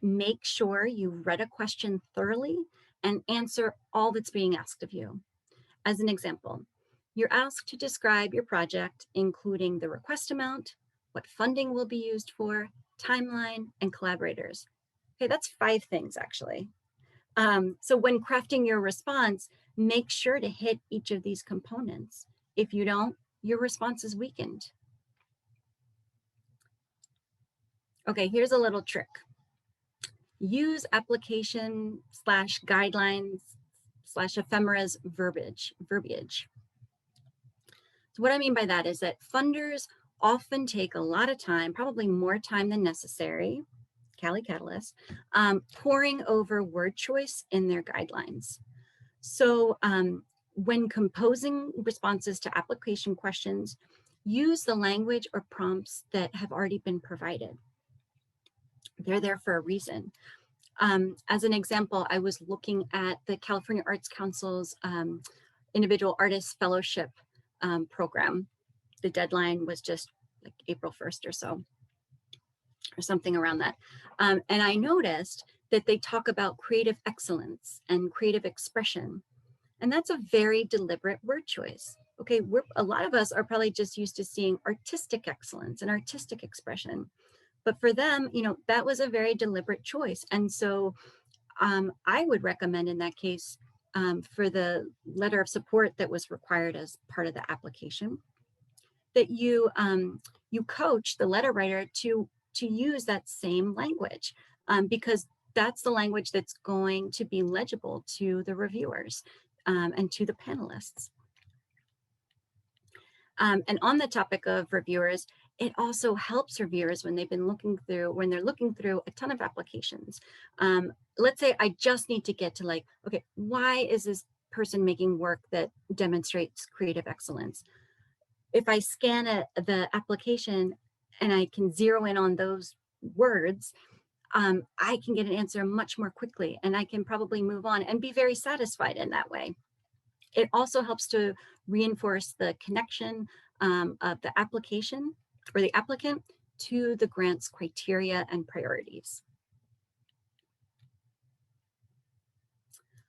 Make sure you read a question thoroughly and answer all that's being asked of you. As an example, you're asked to describe your project, including the request amount, what funding will be used for, timeline, and collaborators. Okay, that's 5 things actually. So when crafting your response, make sure to hit each of these components. If you don't, your response is weakened. Okay, here's a little trick. Use application/guidelines/ephemera's verbiage. So what I mean by that is that funders often take a lot of time, probably more time than necessary, Cali Catalyst, poring over word choice in their guidelines. So when composing responses to application questions, use the language or prompts that have already been provided. They're there for a reason. As an example, I was looking at the California Arts Council's Individual Artist Fellowship program. The deadline was just like April 1st or so, or something around that. And I noticed that they talk about creative excellence and creative expression. And that's a very deliberate word choice. Okay, a lot of us are probably just used to seeing artistic excellence and artistic expression. But for them, that was a very deliberate choice. And so I would recommend in that case for the letter of support that was required as part of the application, that you coach the letter writer to use that same language because that's the language that's going to be legible to the reviewers and to the panelists. And on the topic of reviewers, it also helps reviewers when they're looking through a ton of applications. Let's say I just need to get to okay, why is this person making work that demonstrates creative excellence? If I scan the application and I can zero in on those words, I can get an answer much more quickly, and I can probably move on and be very satisfied in that way. It also helps to reinforce the connection of the application or the applicant to the grant's criteria and priorities.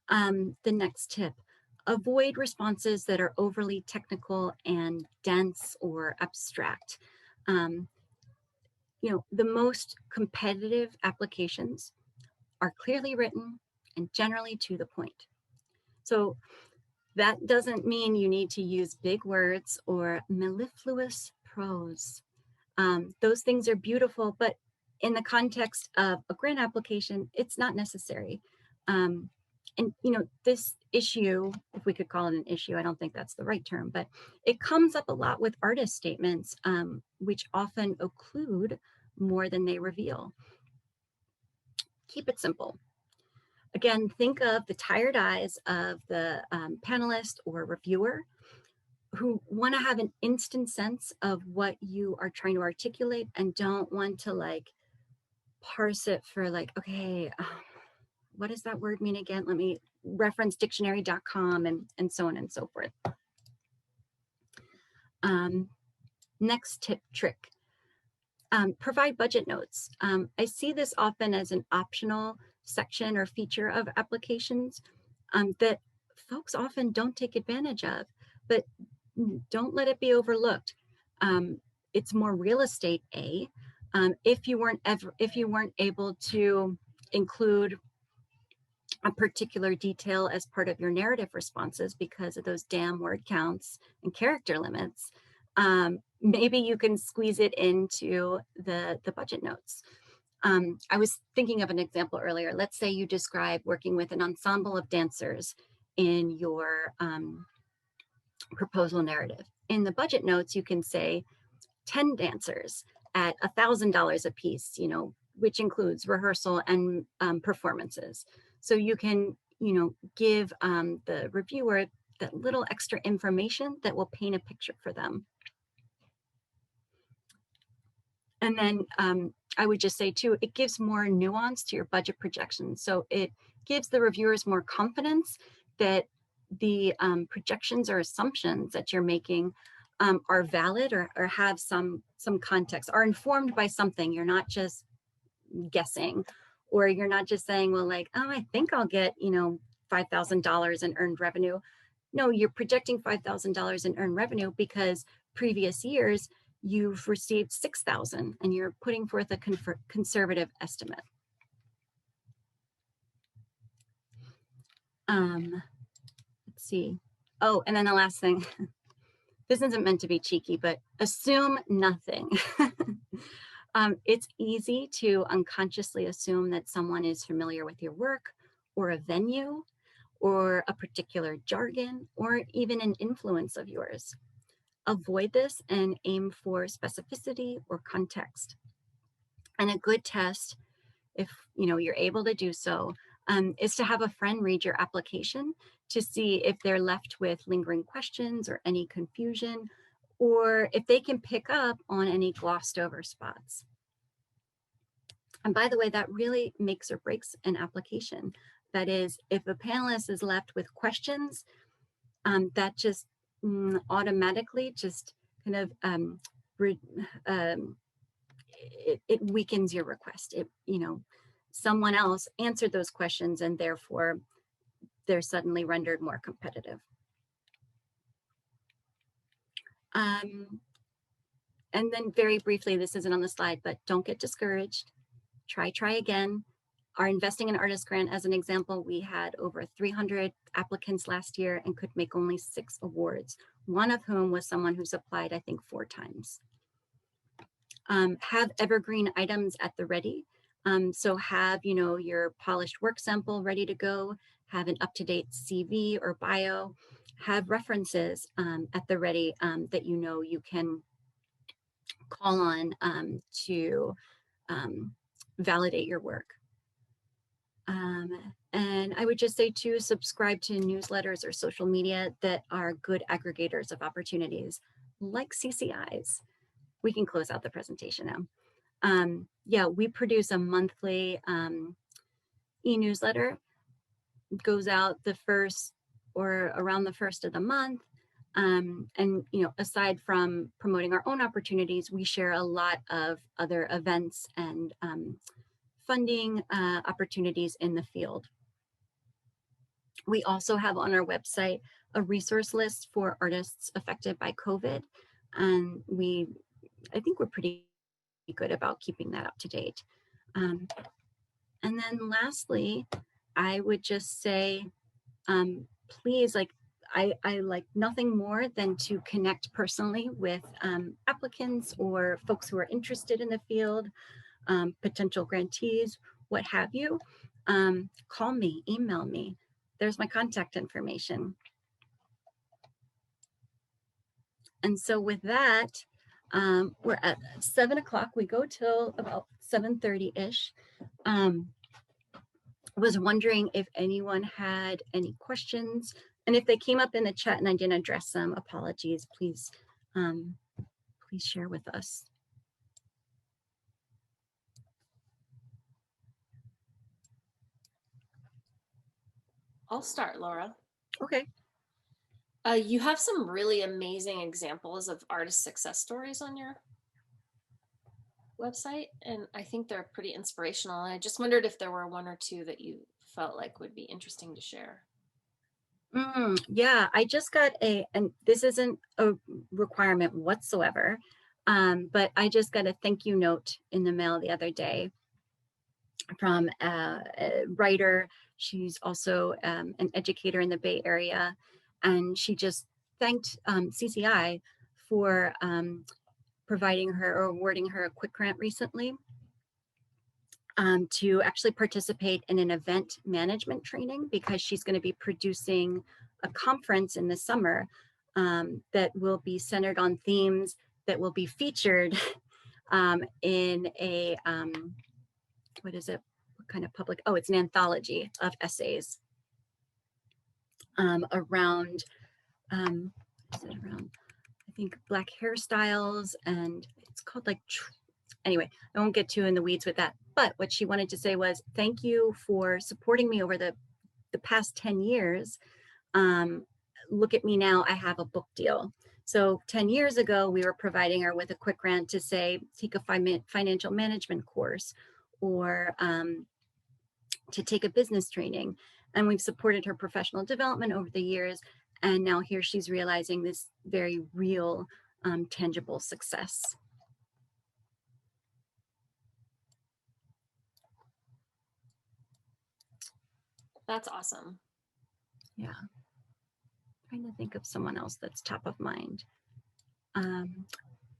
The next tip, avoid responses that are overly technical and dense or abstract. The most competitive applications are clearly written and generally to the point. So that doesn't mean you need to use big words or mellifluous prose. Those things are beautiful, but in the context of a grant application, it's not necessary. And this issue, if we could call it an issue, I don't think that's the right term, but it comes up a lot with artist statements, which often occlude more than they reveal. Keep it simple. Again, think of the tired eyes of the panelist or reviewer who want to have an instant sense of what you are trying to articulate and don't want to like parse it for like, okay, what does that word mean again? Let me reference dictionary.com and so on and so forth. Next trick, provide budget notes. I see this often as an optional section or feature of applications that folks often don't take advantage of, but don't let it be overlooked. It's more real estate if you weren't able to include a particular detail as part of your narrative responses because of those damn word counts and character limits, maybe you can squeeze it into the budget notes. I was thinking of an example earlier. Let's say you describe working with an ensemble of dancers in your proposal narrative. In the budget notes, you can say 10 dancers at $1,000 a piece, which includes rehearsal and performances. So you can, give the reviewer that little extra information that will paint a picture for them. And then I would just say too, it gives more nuance to your budget projections. So it gives the reviewers more confidence that the projections or assumptions that you're making are valid or have some context, are informed by something. You're not just guessing, or you're not just saying, well, like, oh, I think I'll get, $5,000 in earned revenue. No, you're projecting $5,000 in earned revenue because previous years you've received 6,000 and you're putting forth a conservative estimate. Let's see. Oh, and then the last thing, this isn't meant to be cheeky, but assume nothing. It's easy to unconsciously assume that someone is familiar with your work or a venue or a particular jargon or even an influence of yours. Avoid this and aim for specificity or context. And a good test, if you're able to do so, is to have a friend read your application to see if they're left with lingering questions or any confusion, or if they can pick up on any glossed over spots. And by the way, that really makes or breaks an application. That is, if a panelist is left with questions, that just automatically just kind of it weakens your request. Someone else answered those questions and therefore they're suddenly rendered more competitive. And then very briefly, this isn't on the slide, but don't get discouraged. Try again. Our Investing in Artists grant, as an example, we had over 300 applicants last year and could make only 6 awards, one of whom was someone who's applied, I think, 4 times. Have evergreen items at the ready. So have, your polished work sample ready to go, have an up-to-date CV or bio, have references at the ready that you can call on to validate your work. And I would just say too, subscribe to newsletters or social media that are good aggregators of opportunities, like CCIs. We can close out the presentation now. Yeah, we produce a monthly e-newsletter. It goes out the first or around the first of the month. And, aside from promoting our own opportunities, we share a lot of other events and funding opportunities in the field. We also have on our website a resource list for artists affected by COVID. And I think we're pretty good about keeping that up to date. And then lastly, I would just say, please, I like nothing more than to connect personally with applicants or folks who are interested in the field, potential grantees, what have you. Call me, email me. There's my contact information. And so with that, we're at 7 o'clock. We go till about 7:30-ish. Was wondering if anyone had any questions, and if they came up in the chat and I didn't address them, apologies, please share with us. I'll start, Laura. Okay. You have some really amazing examples of artist success stories on your website, and I think they're pretty inspirational. And I just wondered if there were one or two that you felt like would be interesting to share. Yeah, I just got and this isn't a requirement whatsoever, but I just got a thank you note in the mail the other day from a writer. She's also an educator in the Bay Area, and she just thanked CCI for providing her or awarding her a quick grant recently to actually participate in an event management training, because she's going to be producing a conference in the summer that will be centered on themes that will be featured in a what is it? What kind of public? Oh, it's an anthology of essays around, is it around, I think, Black hairstyles, and it's called like, anyway, I won't get too in the weeds with that. But what she wanted to say was, thank you for supporting me over the past 10 years. Look at me now, I have a book deal. So 10 years ago, we were providing her with a quick grant to say, take a financial management course, or to take a business training. And we've supported her professional development over the years. And now here she's realizing this very real, tangible success. That's awesome. Yeah. Trying to think of someone else that's top of mind.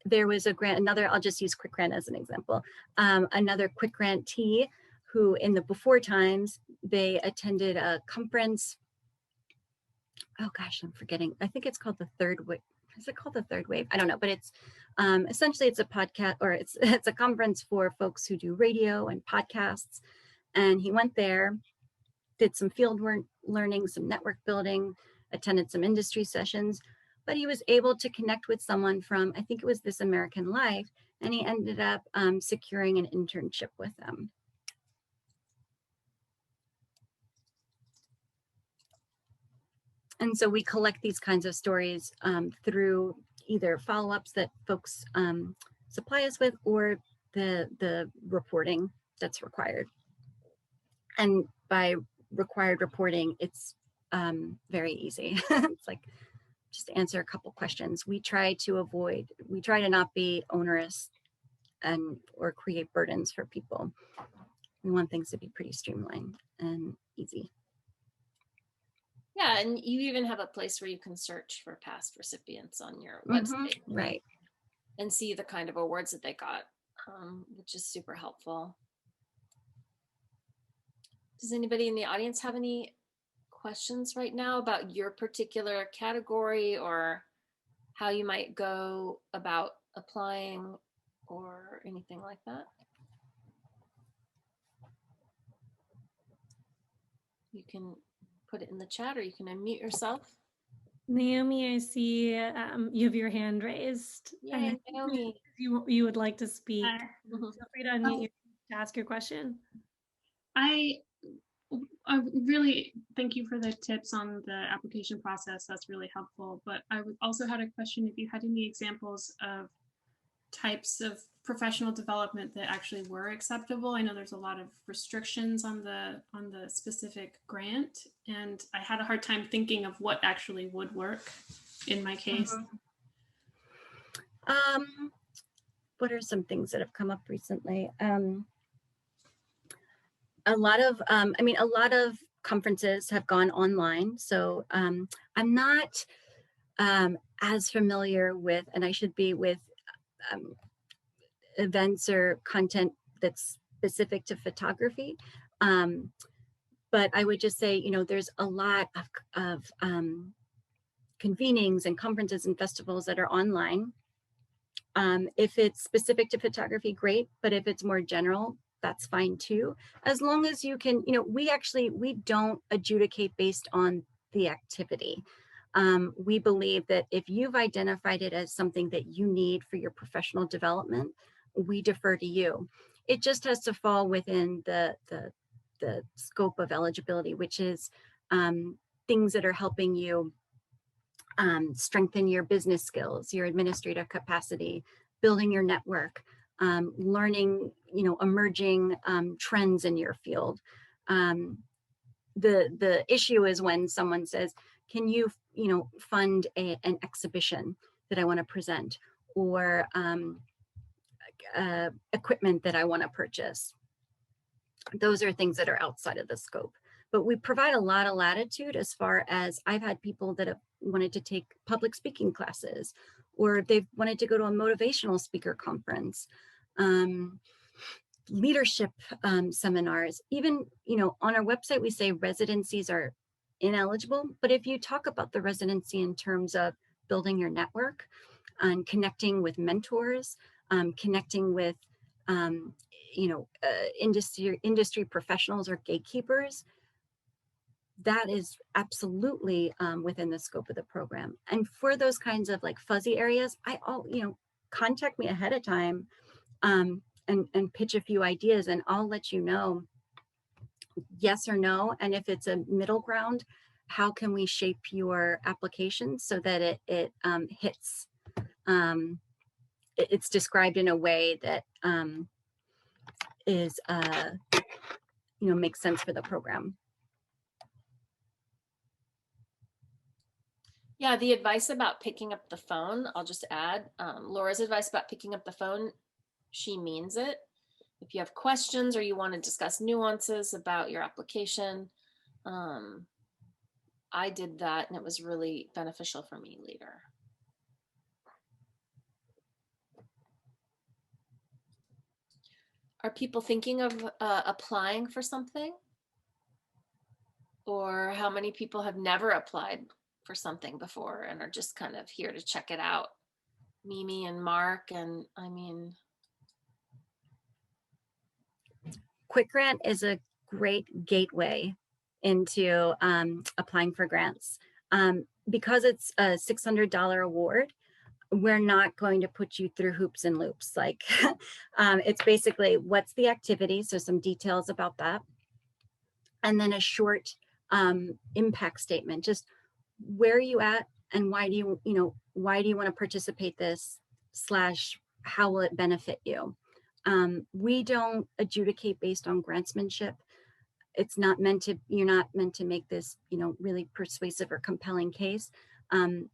There was a grant, I'll just use quick grant as an example. Another quick grantee who in the before times, they attended a conference. Oh gosh, I'm forgetting. I think it's called the Third Wave. Is it called the Third Wave? I don't know, but it's essentially it's a podcast, or it's a conference for folks who do radio and podcasts. And he went there, did some field work, learning, some network building, attended some industry sessions, but he was able to connect with someone from, I think it was This American Life, and he ended up securing an internship with them. And so we collect these kinds of stories through either follow-ups that folks supply us with, or the reporting that's required. And by required reporting, it's very easy. It's like, just answer a couple questions. We try to not be onerous or create burdens for people. We want things to be pretty streamlined and easy. Yeah, and you even have a place where you can search for past recipients on your website. Right. And see the kind of awards that they got, which is super helpful. Does anybody in the audience have any questions right now about your particular category, or how you might go about applying, or anything like that? You can put it in the chat, or you can unmute yourself. Naomi, I see you have your hand raised. Yay, Naomi. You would like to speak. Feel free to unmute to ask your question. I I really thank you for the tips on the application process. That's really helpful. But I also had a question if you had any examples of types of professional development that actually were acceptable. I know there's a lot of restrictions on the specific grant, and I had a hard time thinking of what actually would work in my case. What are some things that have come up recently? A lot of conferences have gone online. So I'm not as familiar with, and I should be, with events or content that's specific to photography. But I would just say, there's a lot of convenings and conferences and festivals that are online. If it's specific to photography, great. But if it's more general, that's fine too. As long as you can, we don't adjudicate based on the activity. We believe that if you've identified it as something that you need for your professional development, we defer to you. It just has to fall within the scope of eligibility, which is things that are helping you strengthen your business skills, your administrative capacity, building your network, learning, emerging trends in your field. The issue is when someone says, can you, fund an exhibition that I want to present, or equipment that I want to purchase. Those are things that are outside of the scope. But we provide a lot of latitude as far as I've had people that have wanted to take public speaking classes, or they've wanted to go to a motivational speaker conference, leadership seminars. Even, on our website, we say residencies are ineligible. But if you talk about the residency in terms of building your network and connecting with mentors, connecting with, industry professionals or gatekeepers, that is absolutely within the scope of the program. And for those kinds of like fuzzy areas, contact me ahead of time and pitch a few ideas, and I'll let you know yes or no. And if it's a middle ground, how can we shape your application so that it hits, it's described in a way that is, makes sense for the program. Yeah, the advice about picking up the phone, I'll just add, Laura's advice about picking up the phone, she means it. If you have questions or you want to discuss nuances about your application, I did that and it was really beneficial for me later. Are people thinking of applying for something? Or how many people have never applied for something before and are just kind of here to check it out? Mimi and Mark, and I mean. Quick Grant is a great gateway into applying for grants. Because it's a $600 award, we're not going to put you through hoops and loops. Like it's basically, what's the activity? So some details about that. And then a short impact statement, just where are you at and why do you want to participate this / how will it benefit you? We don't adjudicate based on grantsmanship. It's not meant to, you're not meant to make this, really persuasive or compelling case. The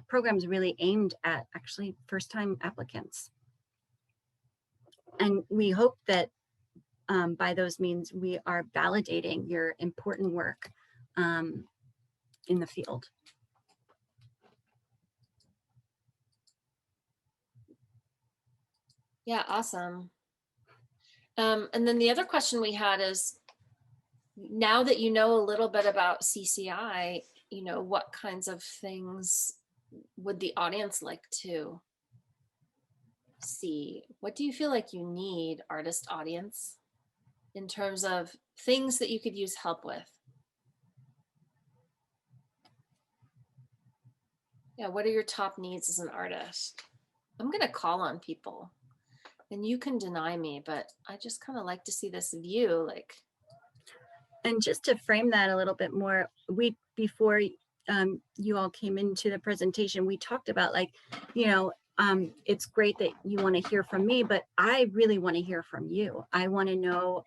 program's really aimed at actually first-time applicants. And we hope that by those means, we are validating your important work in the field. Yeah, awesome. And then the other question we had is, now that you know a little bit about CCI, what kinds of things would the audience like to see? What do you feel like you need, artist audience, in terms of things that you could use help with? Yeah, what are your top needs as an artist? I'm going to call on people and you can deny me, but I just kind of like to see this view. Like, And just to frame that a little bit more, before you all came into the presentation, we talked about like, it's great that you want to hear from me, but I really want to hear from you. I want to know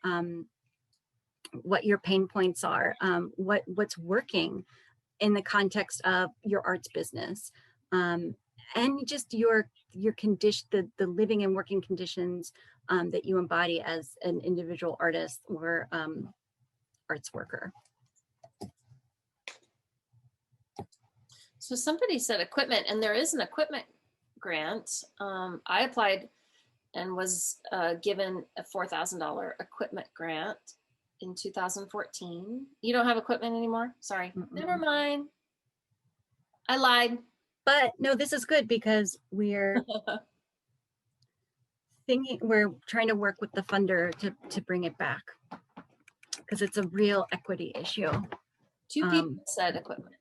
what your pain points are, what's working in the context of your arts business, and just your condition, the living and working conditions that you embody as an individual artist or arts worker. So somebody said equipment, and there is an equipment grant. I applied and was given a $4,000 equipment grant in 2014. You don't have equipment anymore? Sorry. Never mind. I lied. But no, this is good because we're trying to work with the funder to bring it back, because it's a real equity issue. 2 people said equipment.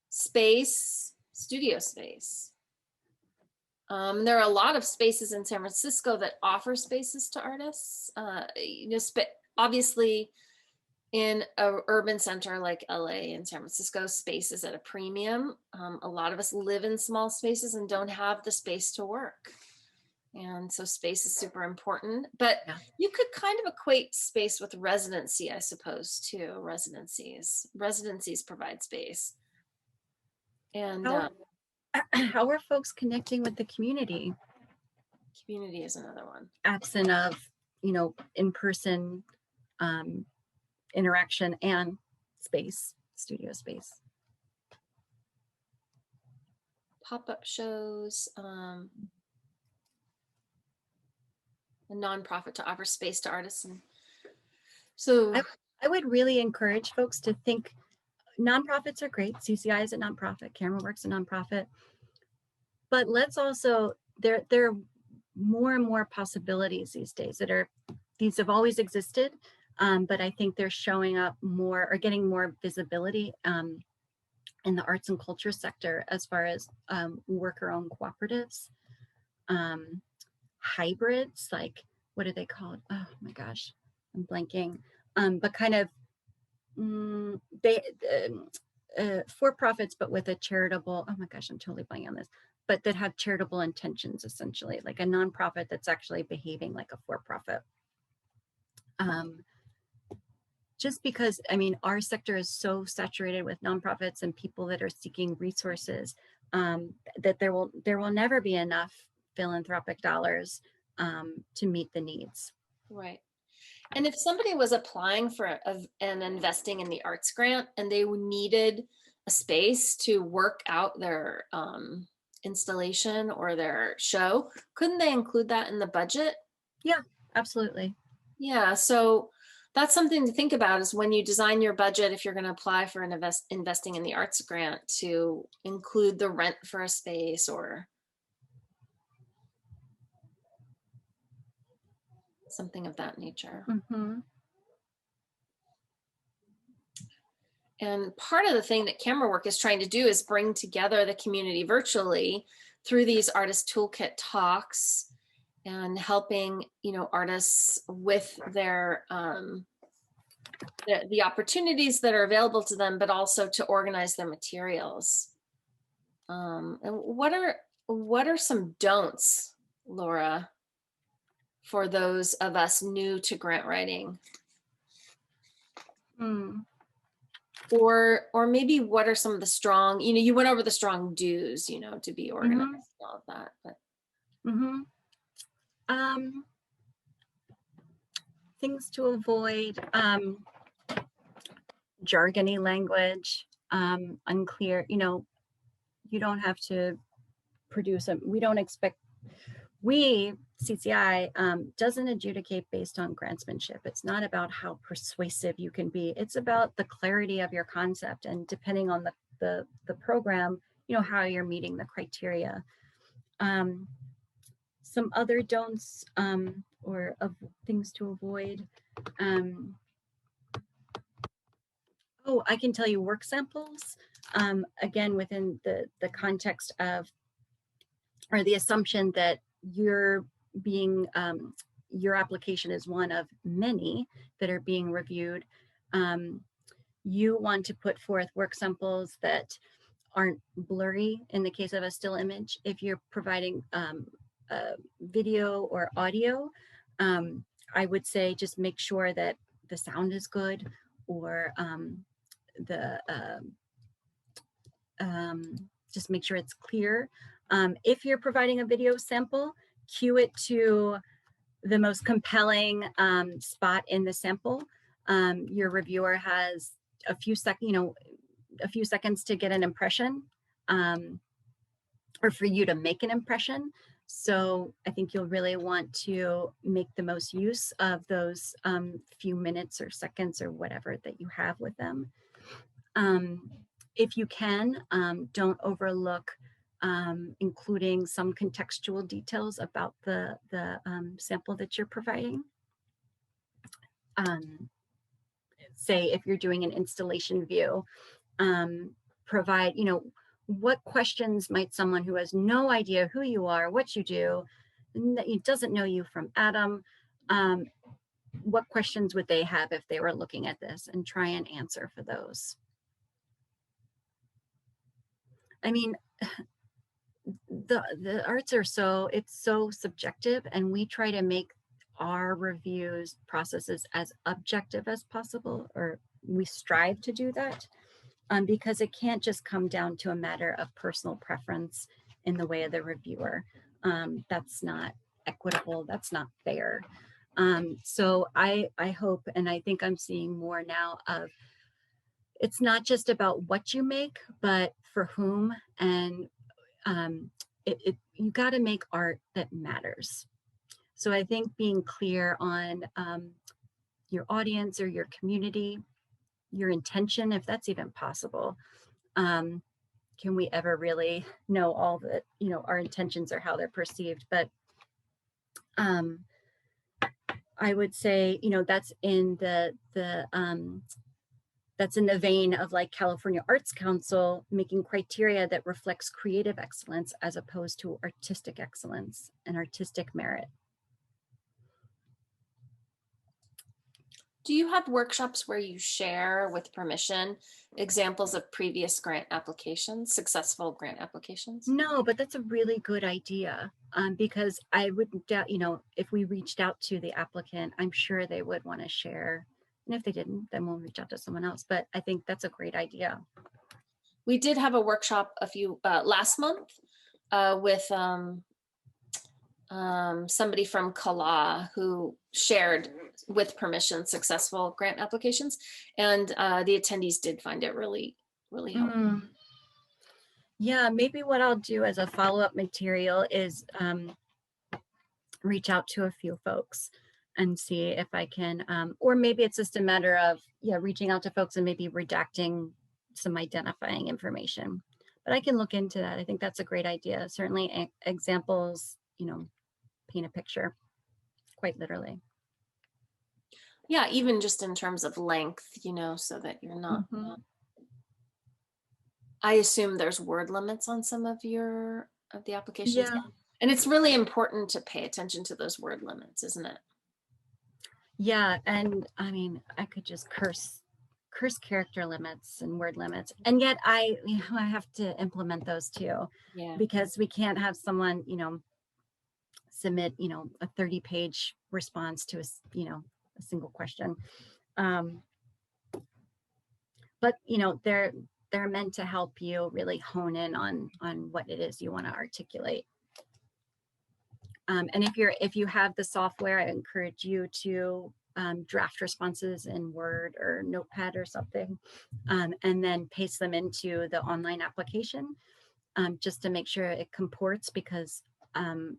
Space, studio space. There are a lot of spaces in San Francisco that offer spaces to artists. Obviously, in an urban center like LA and San Francisco, space is at a premium. A lot of us live in small spaces and don't have the space to work. And so space is super important, but you could kind of equate space with residency, I suppose, too. Residencies provide space. And how are folks connecting with the community? Community is another one. Absent of, in-person interaction and space, studio space. Pop-up shows, a nonprofit to offer space to artists. And so I would really encourage folks to think, nonprofits are great. CCI is a nonprofit, Camerawork's a nonprofit, but let's also, there are more and more possibilities these days these have always existed, but I think they're showing up more or getting more visibility in the arts and culture sector, as far as worker-owned cooperatives, hybrids, like, what are they called? Oh my gosh, I'm blanking. But kind of for-profits, but with a charitable, oh my gosh, I'm totally blanking on this, but that have charitable intentions, essentially, like a nonprofit that's actually behaving like a for-profit. Just because, our sector is so saturated with nonprofits and people that are seeking resources, that there will never be enough philanthropic dollars to meet the needs. Right. And if somebody was applying for an investing in the arts grant and they needed a space to work out their installation or their show, couldn't they include that in the budget? Yeah, absolutely. Yeah, so that's something to think about, is when you design your budget, if you're going to apply for an investing in the arts grant, to include the rent for a space or something of that nature. Mm-hmm. And part of the thing that Camerawork is trying to do is bring together the community virtually through these Artist Toolkit talks, and helping, artists with their the opportunities that are available to them, but also to organize their materials. And what are some don'ts, Laura, for those of us new to grant writing? Or maybe what are some of the strong, you went over the strong do's, to be organized, and all of that, but. Things to avoid, jargony language, unclear, you don't have to produce CCI doesn't adjudicate based on grantsmanship. It's not about how persuasive you can be. It's about the clarity of your concept, and depending on the program, how you're meeting the criteria. Some other don'ts or of things to avoid. I can tell you work samples, again, within the context of, or the assumption that you're being, your application is one of many that are being reviewed. You want to put forth work samples that aren't blurry in the case of a still image. If you're providing video or audio, I would say just make sure that the sound is good, or just make sure it's clear. If you're providing a video sample, cue it to the most compelling spot in the sample. Your reviewer has a few seconds to get an impression, or for you to make an impression. So I think you'll really want to make the most use of those few minutes or seconds or whatever that you have with them. If you can, don't overlook including some contextual details about the sample that you're providing. Say if you're doing an installation view, provide, what questions might someone who has no idea who you are, what you do, doesn't know you from Adam, what questions would they have if they were looking at this, and try and answer for those. I mean, the arts are it's so subjective, and we try to make our reviews processes as objective as possible, or we strive to do that, because it can't just come down to a matter of personal preference in the way of the reviewer. That's not equitable, that's not fair. So I hope, and I think I'm seeing more now of, it's not just about what you make, but for whom. And you got to make art that matters. So I think being clear on your audience or your community, your intention, if that's even possible. Can we ever really know all that, our intentions or how they're perceived? But I would say, that's in that's in the vein of like California Arts Council making criteria that reflects creative excellence as opposed to artistic excellence and artistic merit. Do you have workshops where you share with permission examples of previous grant applications, successful grant applications? No, but that's a really good idea, because I wouldn't doubt, if we reached out to the applicant, I'm sure they would want to share. And if they didn't, then we'll reach out to someone else. But I think that's a great idea. We did have a workshop last month with somebody from Kala who shared with permission successful grant applications, and the attendees did find it really, really helpful. Yeah, maybe what I'll do as a follow-up material is reach out to a few folks and see if I can, or maybe it's just a matter of, reaching out to folks and maybe redacting some identifying information. But I can look into that. I think that's a great idea. Certainly examples, paint a picture, quite literally. Yeah, even just in terms of length, so that you're not. I assume there's word limits on some of the applications. Yeah. And it's really important to pay attention to those word limits, isn't it? Yeah, and I mean, I could just curse character limits and word limits, and yet I have to implement those too. Yeah. Because we can't have someone, submit, a 30-page response to a single question. But they're meant to help you really hone in on what it is you want to articulate. And if you have the software, I encourage you to draft responses in Word or Notepad or something, and then paste them into the online application, just to make sure it comports, because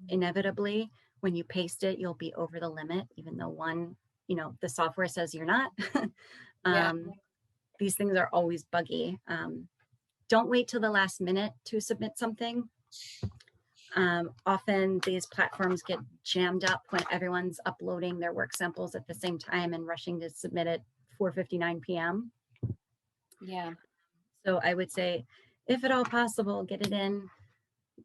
inevitably when you paste it, you'll be over the limit, even though the software says you're not. These things are always buggy. Don't wait till the last minute to submit something. Often these platforms get jammed up when everyone's uploading their work samples at the same time and rushing to submit at 4:59 p.m. Yeah. So I would say, if at all possible, get it in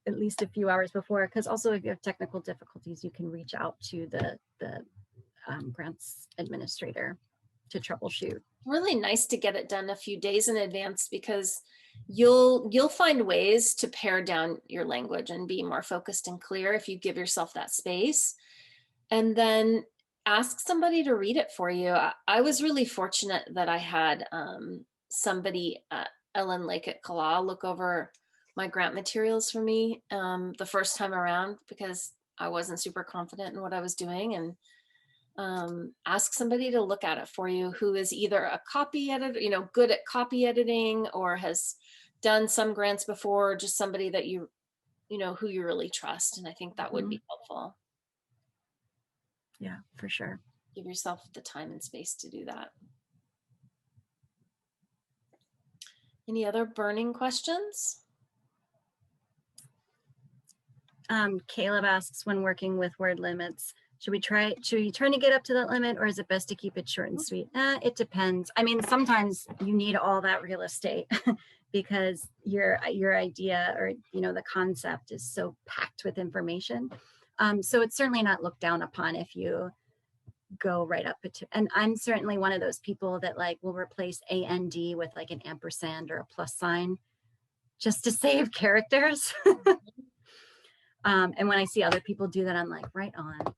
at least a few hours before, because also if you have technical difficulties, you can reach out to the grants administrator to troubleshoot. Really nice to get it done a few days in advance, because you'll find ways to pare down your language and be more focused and clear if you give yourself that space. And then ask somebody to read it for you. I was really fortunate that I had somebody, Ellen Lake at Kala, look over my grant materials for me the first time around, because I wasn't super confident in what I was doing. And ask somebody to look at it for you who is either a copy editor, good at copy editing, or has done some grants before, or just somebody that who you really trust. And I think that would be helpful. Yeah, for sure. Give yourself the time and space to do that. Any other burning questions? Caleb asks, when working with word limits, should we try to get up to that limit, or is it best to keep it short and sweet? It depends. I mean, sometimes you need all that real estate because your idea, or the concept, is so packed with information. So it's certainly not looked down upon if you go right up to, and I'm certainly one of those people that will replace AND with like an ampersand or a plus sign just to save characters. And when I see other people do that, I'm like, right on.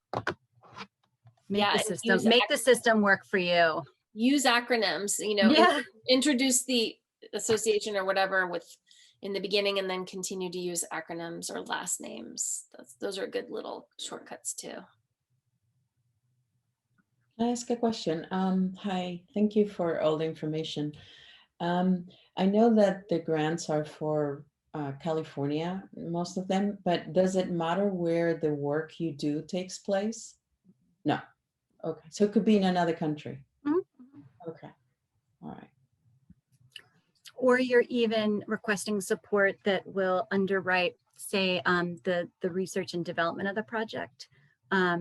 Make the system work for you. Use acronyms, Yeah. Introduce the association or whatever in the beginning, and then continue to use acronyms or last names. Those are good little shortcuts too. Can I ask a question? Hi, thank you for all the information. I know that the grants are for California, most of them, but does it matter where the work you do takes place? No. Okay, so it could be in another country. Mm-hmm. Okay, all right. Or you're even requesting support that will underwrite, say, the research and development of the project. I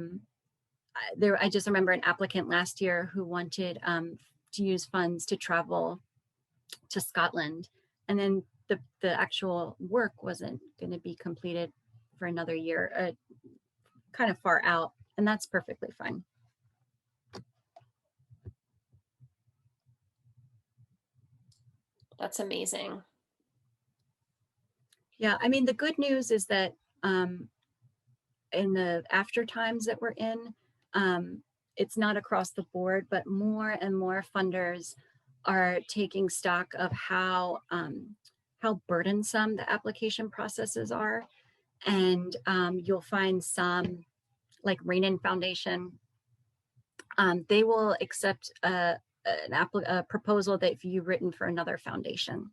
just remember an applicant last year who wanted to use funds to travel to Scotland, and then the actual work wasn't going to be completed for another year, kind of far out, and that's perfectly fine. That's amazing. Yeah, I mean, the good news is that in the after times that we're in, it's not across the board, but more and more funders are taking stock of how burdensome the application processes are. And you'll find some, like Rainin Foundation, they will accept a proposal that you've written for another foundation.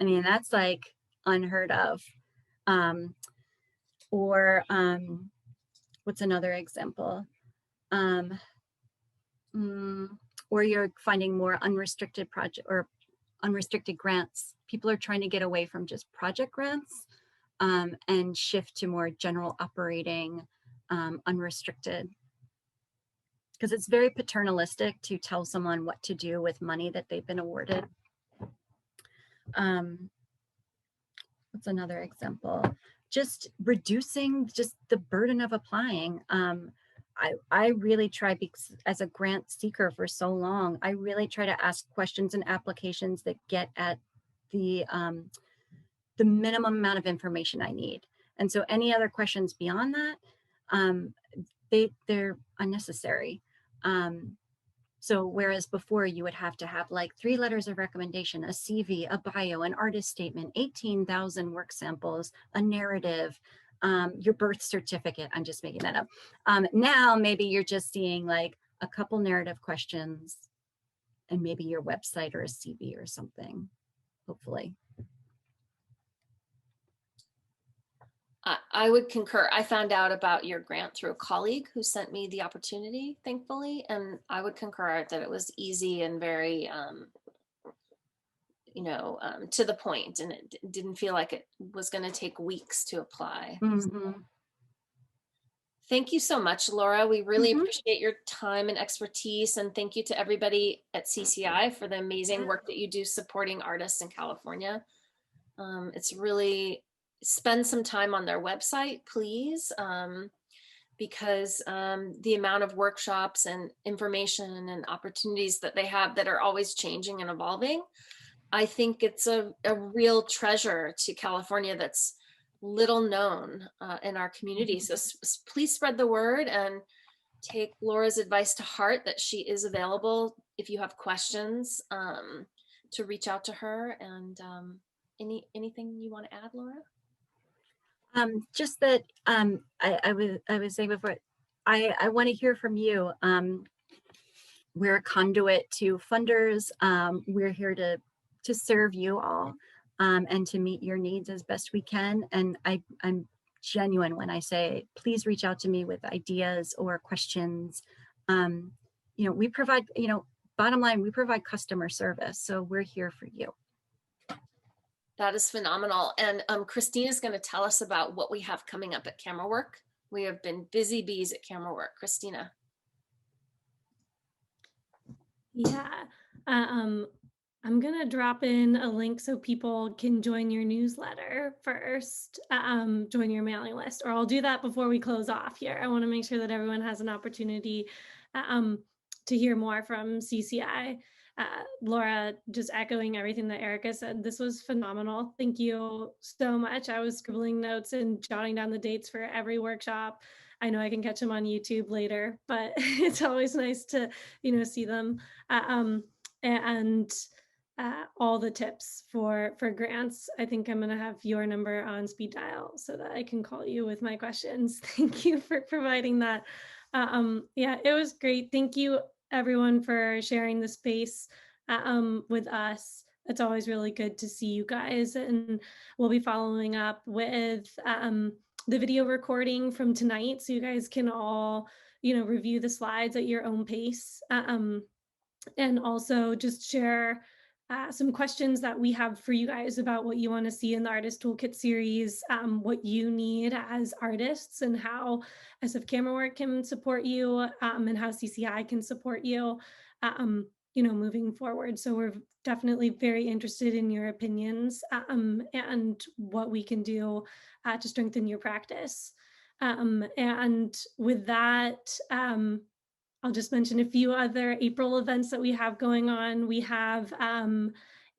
I mean, that's like unheard of. Or what's another example? Or you're finding more unrestricted project or unrestricted grants. People are trying to get away from just project grants and shift to more general operating, unrestricted. Because it's very paternalistic to tell someone what to do with money that they've been awarded. What's another example? Just reducing just the burden of applying. I really try, because as a grant seeker for so long, I really try to ask questions and applications that get at the minimum amount of information I need. And so any other questions beyond that, they're unnecessary. So whereas before you would have to have like 3 letters of recommendation, a CV, a bio, an artist statement, 18,000 work samples, a narrative, your birth certificate, I'm just making that up. Now maybe you're just seeing like a couple narrative questions and maybe your website or a CV or something, hopefully. I would concur. I found out about your grant through a colleague who sent me the opportunity, thankfully, and I would concur that it was easy and very, to the point, and it didn't feel like it was going to take weeks to apply. Mm-hmm. Thank you so much, Laura. We really appreciate your time and expertise, and thank you to everybody at CCI for the amazing work that you do supporting artists in California. It's really spend some time on their website, please, because the amount of workshops and information and opportunities that they have that are always changing and evolving, I think it's a real treasure to California that's little known in our community. So please spread the word and take Laura's advice to heart that she is available if you have questions, to reach out to her. And anything you want to add, Laura? Just that I was saying before, I want to hear from you. We're a conduit to funders. We're here to serve you all, and to meet your needs as best we can. And I'm genuine when I say, please reach out to me with ideas or questions. We provide, bottom line, we provide customer service. So we're here for you. That is phenomenal. And Christina's going to tell us about what we have coming up at Camerawork. We have been busy bees at Camerawork. Christina. Yeah. I'm going to drop in a link so people can join your newsletter first, join your mailing list, or I'll do that before we close off here. I want to make sure that everyone has an opportunity to hear more from CCI. Laura, just echoing everything that Erica said, this was phenomenal. Thank you so much. I was scribbling notes and jotting down the dates for every workshop. I know I can catch them on YouTube later, but it's always nice to, see them. And all the tips for grants. I think I'm going to have your number on speed dial so that I can call you with my questions. Thank you for providing that. Yeah, it was great. Thank you everyone for sharing the space with us. It's always really good to see you guys, and we'll be following up with the video recording from tonight so you guys can all, review the slides at your own pace. And also just share some questions that we have for you guys about what you want to see in the Artist Toolkit series, what you need as artists, and how SF Camerawork can support you, and how CCI can support you, moving forward. So we're definitely very interested in your opinions, and what we can do to strengthen your practice. And with that, I'll just mention a few other April events that we have going on. We have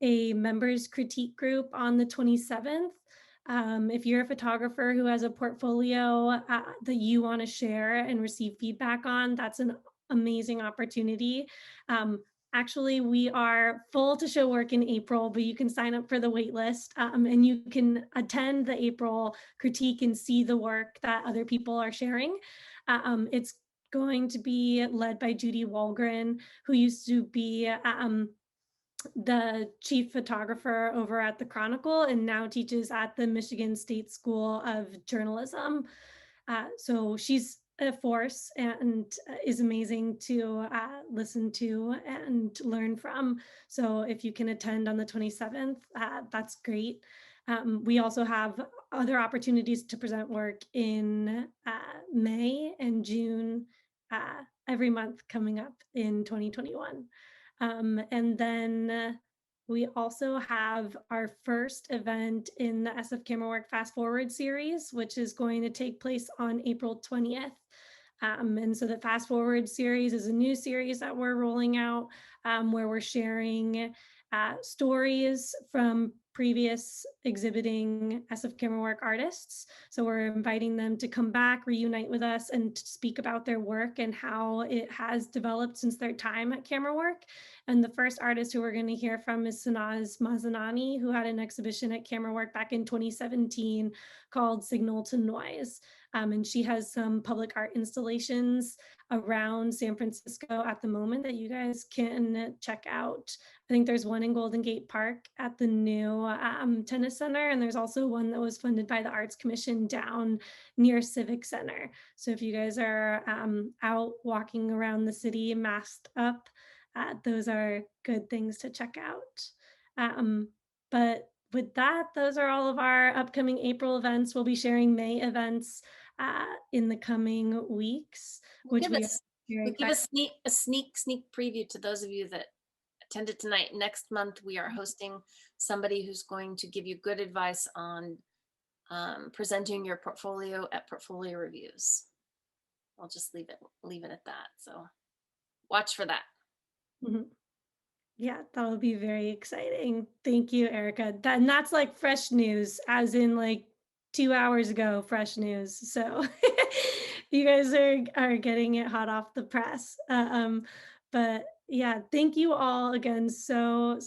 a members critique group on the 27th. If you're a photographer who has a portfolio that you want to share and receive feedback on, that's an amazing opportunity. Actually, we are full to show work in April, but you can sign up for the wait list, and you can attend the April critique and see the work that other people are sharing. It's going to be led by Judy Walgren, who used to be the chief photographer over at the Chronicle and now teaches at the Michigan State School of Journalism. So she's a force and is amazing to listen to and learn from. So if you can attend on the 27th, that's great. We also have other opportunities to present work in May and June, every month coming up in 2021. And then we also have our first event in the SF Camerawork Fast Forward series, which is going to take place on April 20th. And so the Fast Forward series is a new series that we're rolling out, where we're sharing stories from previous exhibiting SF Camerawork artists. So we're inviting them to come back, reunite with us, and speak about their work and how it has developed since their time at Camerawork. And the first artist who we're going to hear from is Sanaz Mazanani, who had an exhibition at Camerawork back in 2017 called Signal to Noise. And she has some public art installations around San Francisco at the moment that you guys can check out. I think there's one in Golden Gate Park at the new tennis center, and there's also one that was funded by the Arts Commission down near Civic Center. So if you guys are out walking around the city masked up, those are good things to check out. But with that, those are all of our upcoming April events. We'll be sharing May events in the coming weeks, which we'll give a sneak preview to those of you that attended tonight. Next month, we are hosting somebody who's going to give you good advice on presenting your portfolio at portfolio reviews. I'll just leave it at that. So watch for that. Mhm. Yeah, that'll be very exciting. Thank you, Erica. And that's like fresh news, as in like 2 hours ago, fresh news. So you guys are getting it hot off the press. But yeah, thank you all again so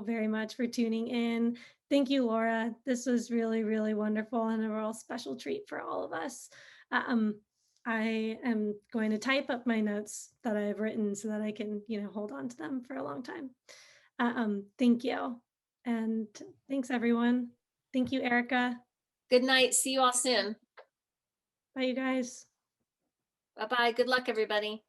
very much for tuning in. Thank you, Laura. This was really, really wonderful and a real special treat for all of us. Um, I am going to type up my notes that I've written so that I can, hold on to them for a long time. Thank you. And thanks, everyone. Thank you, Erica. Good night. See you all soon. Bye, you guys. Bye-bye. Good luck, everybody.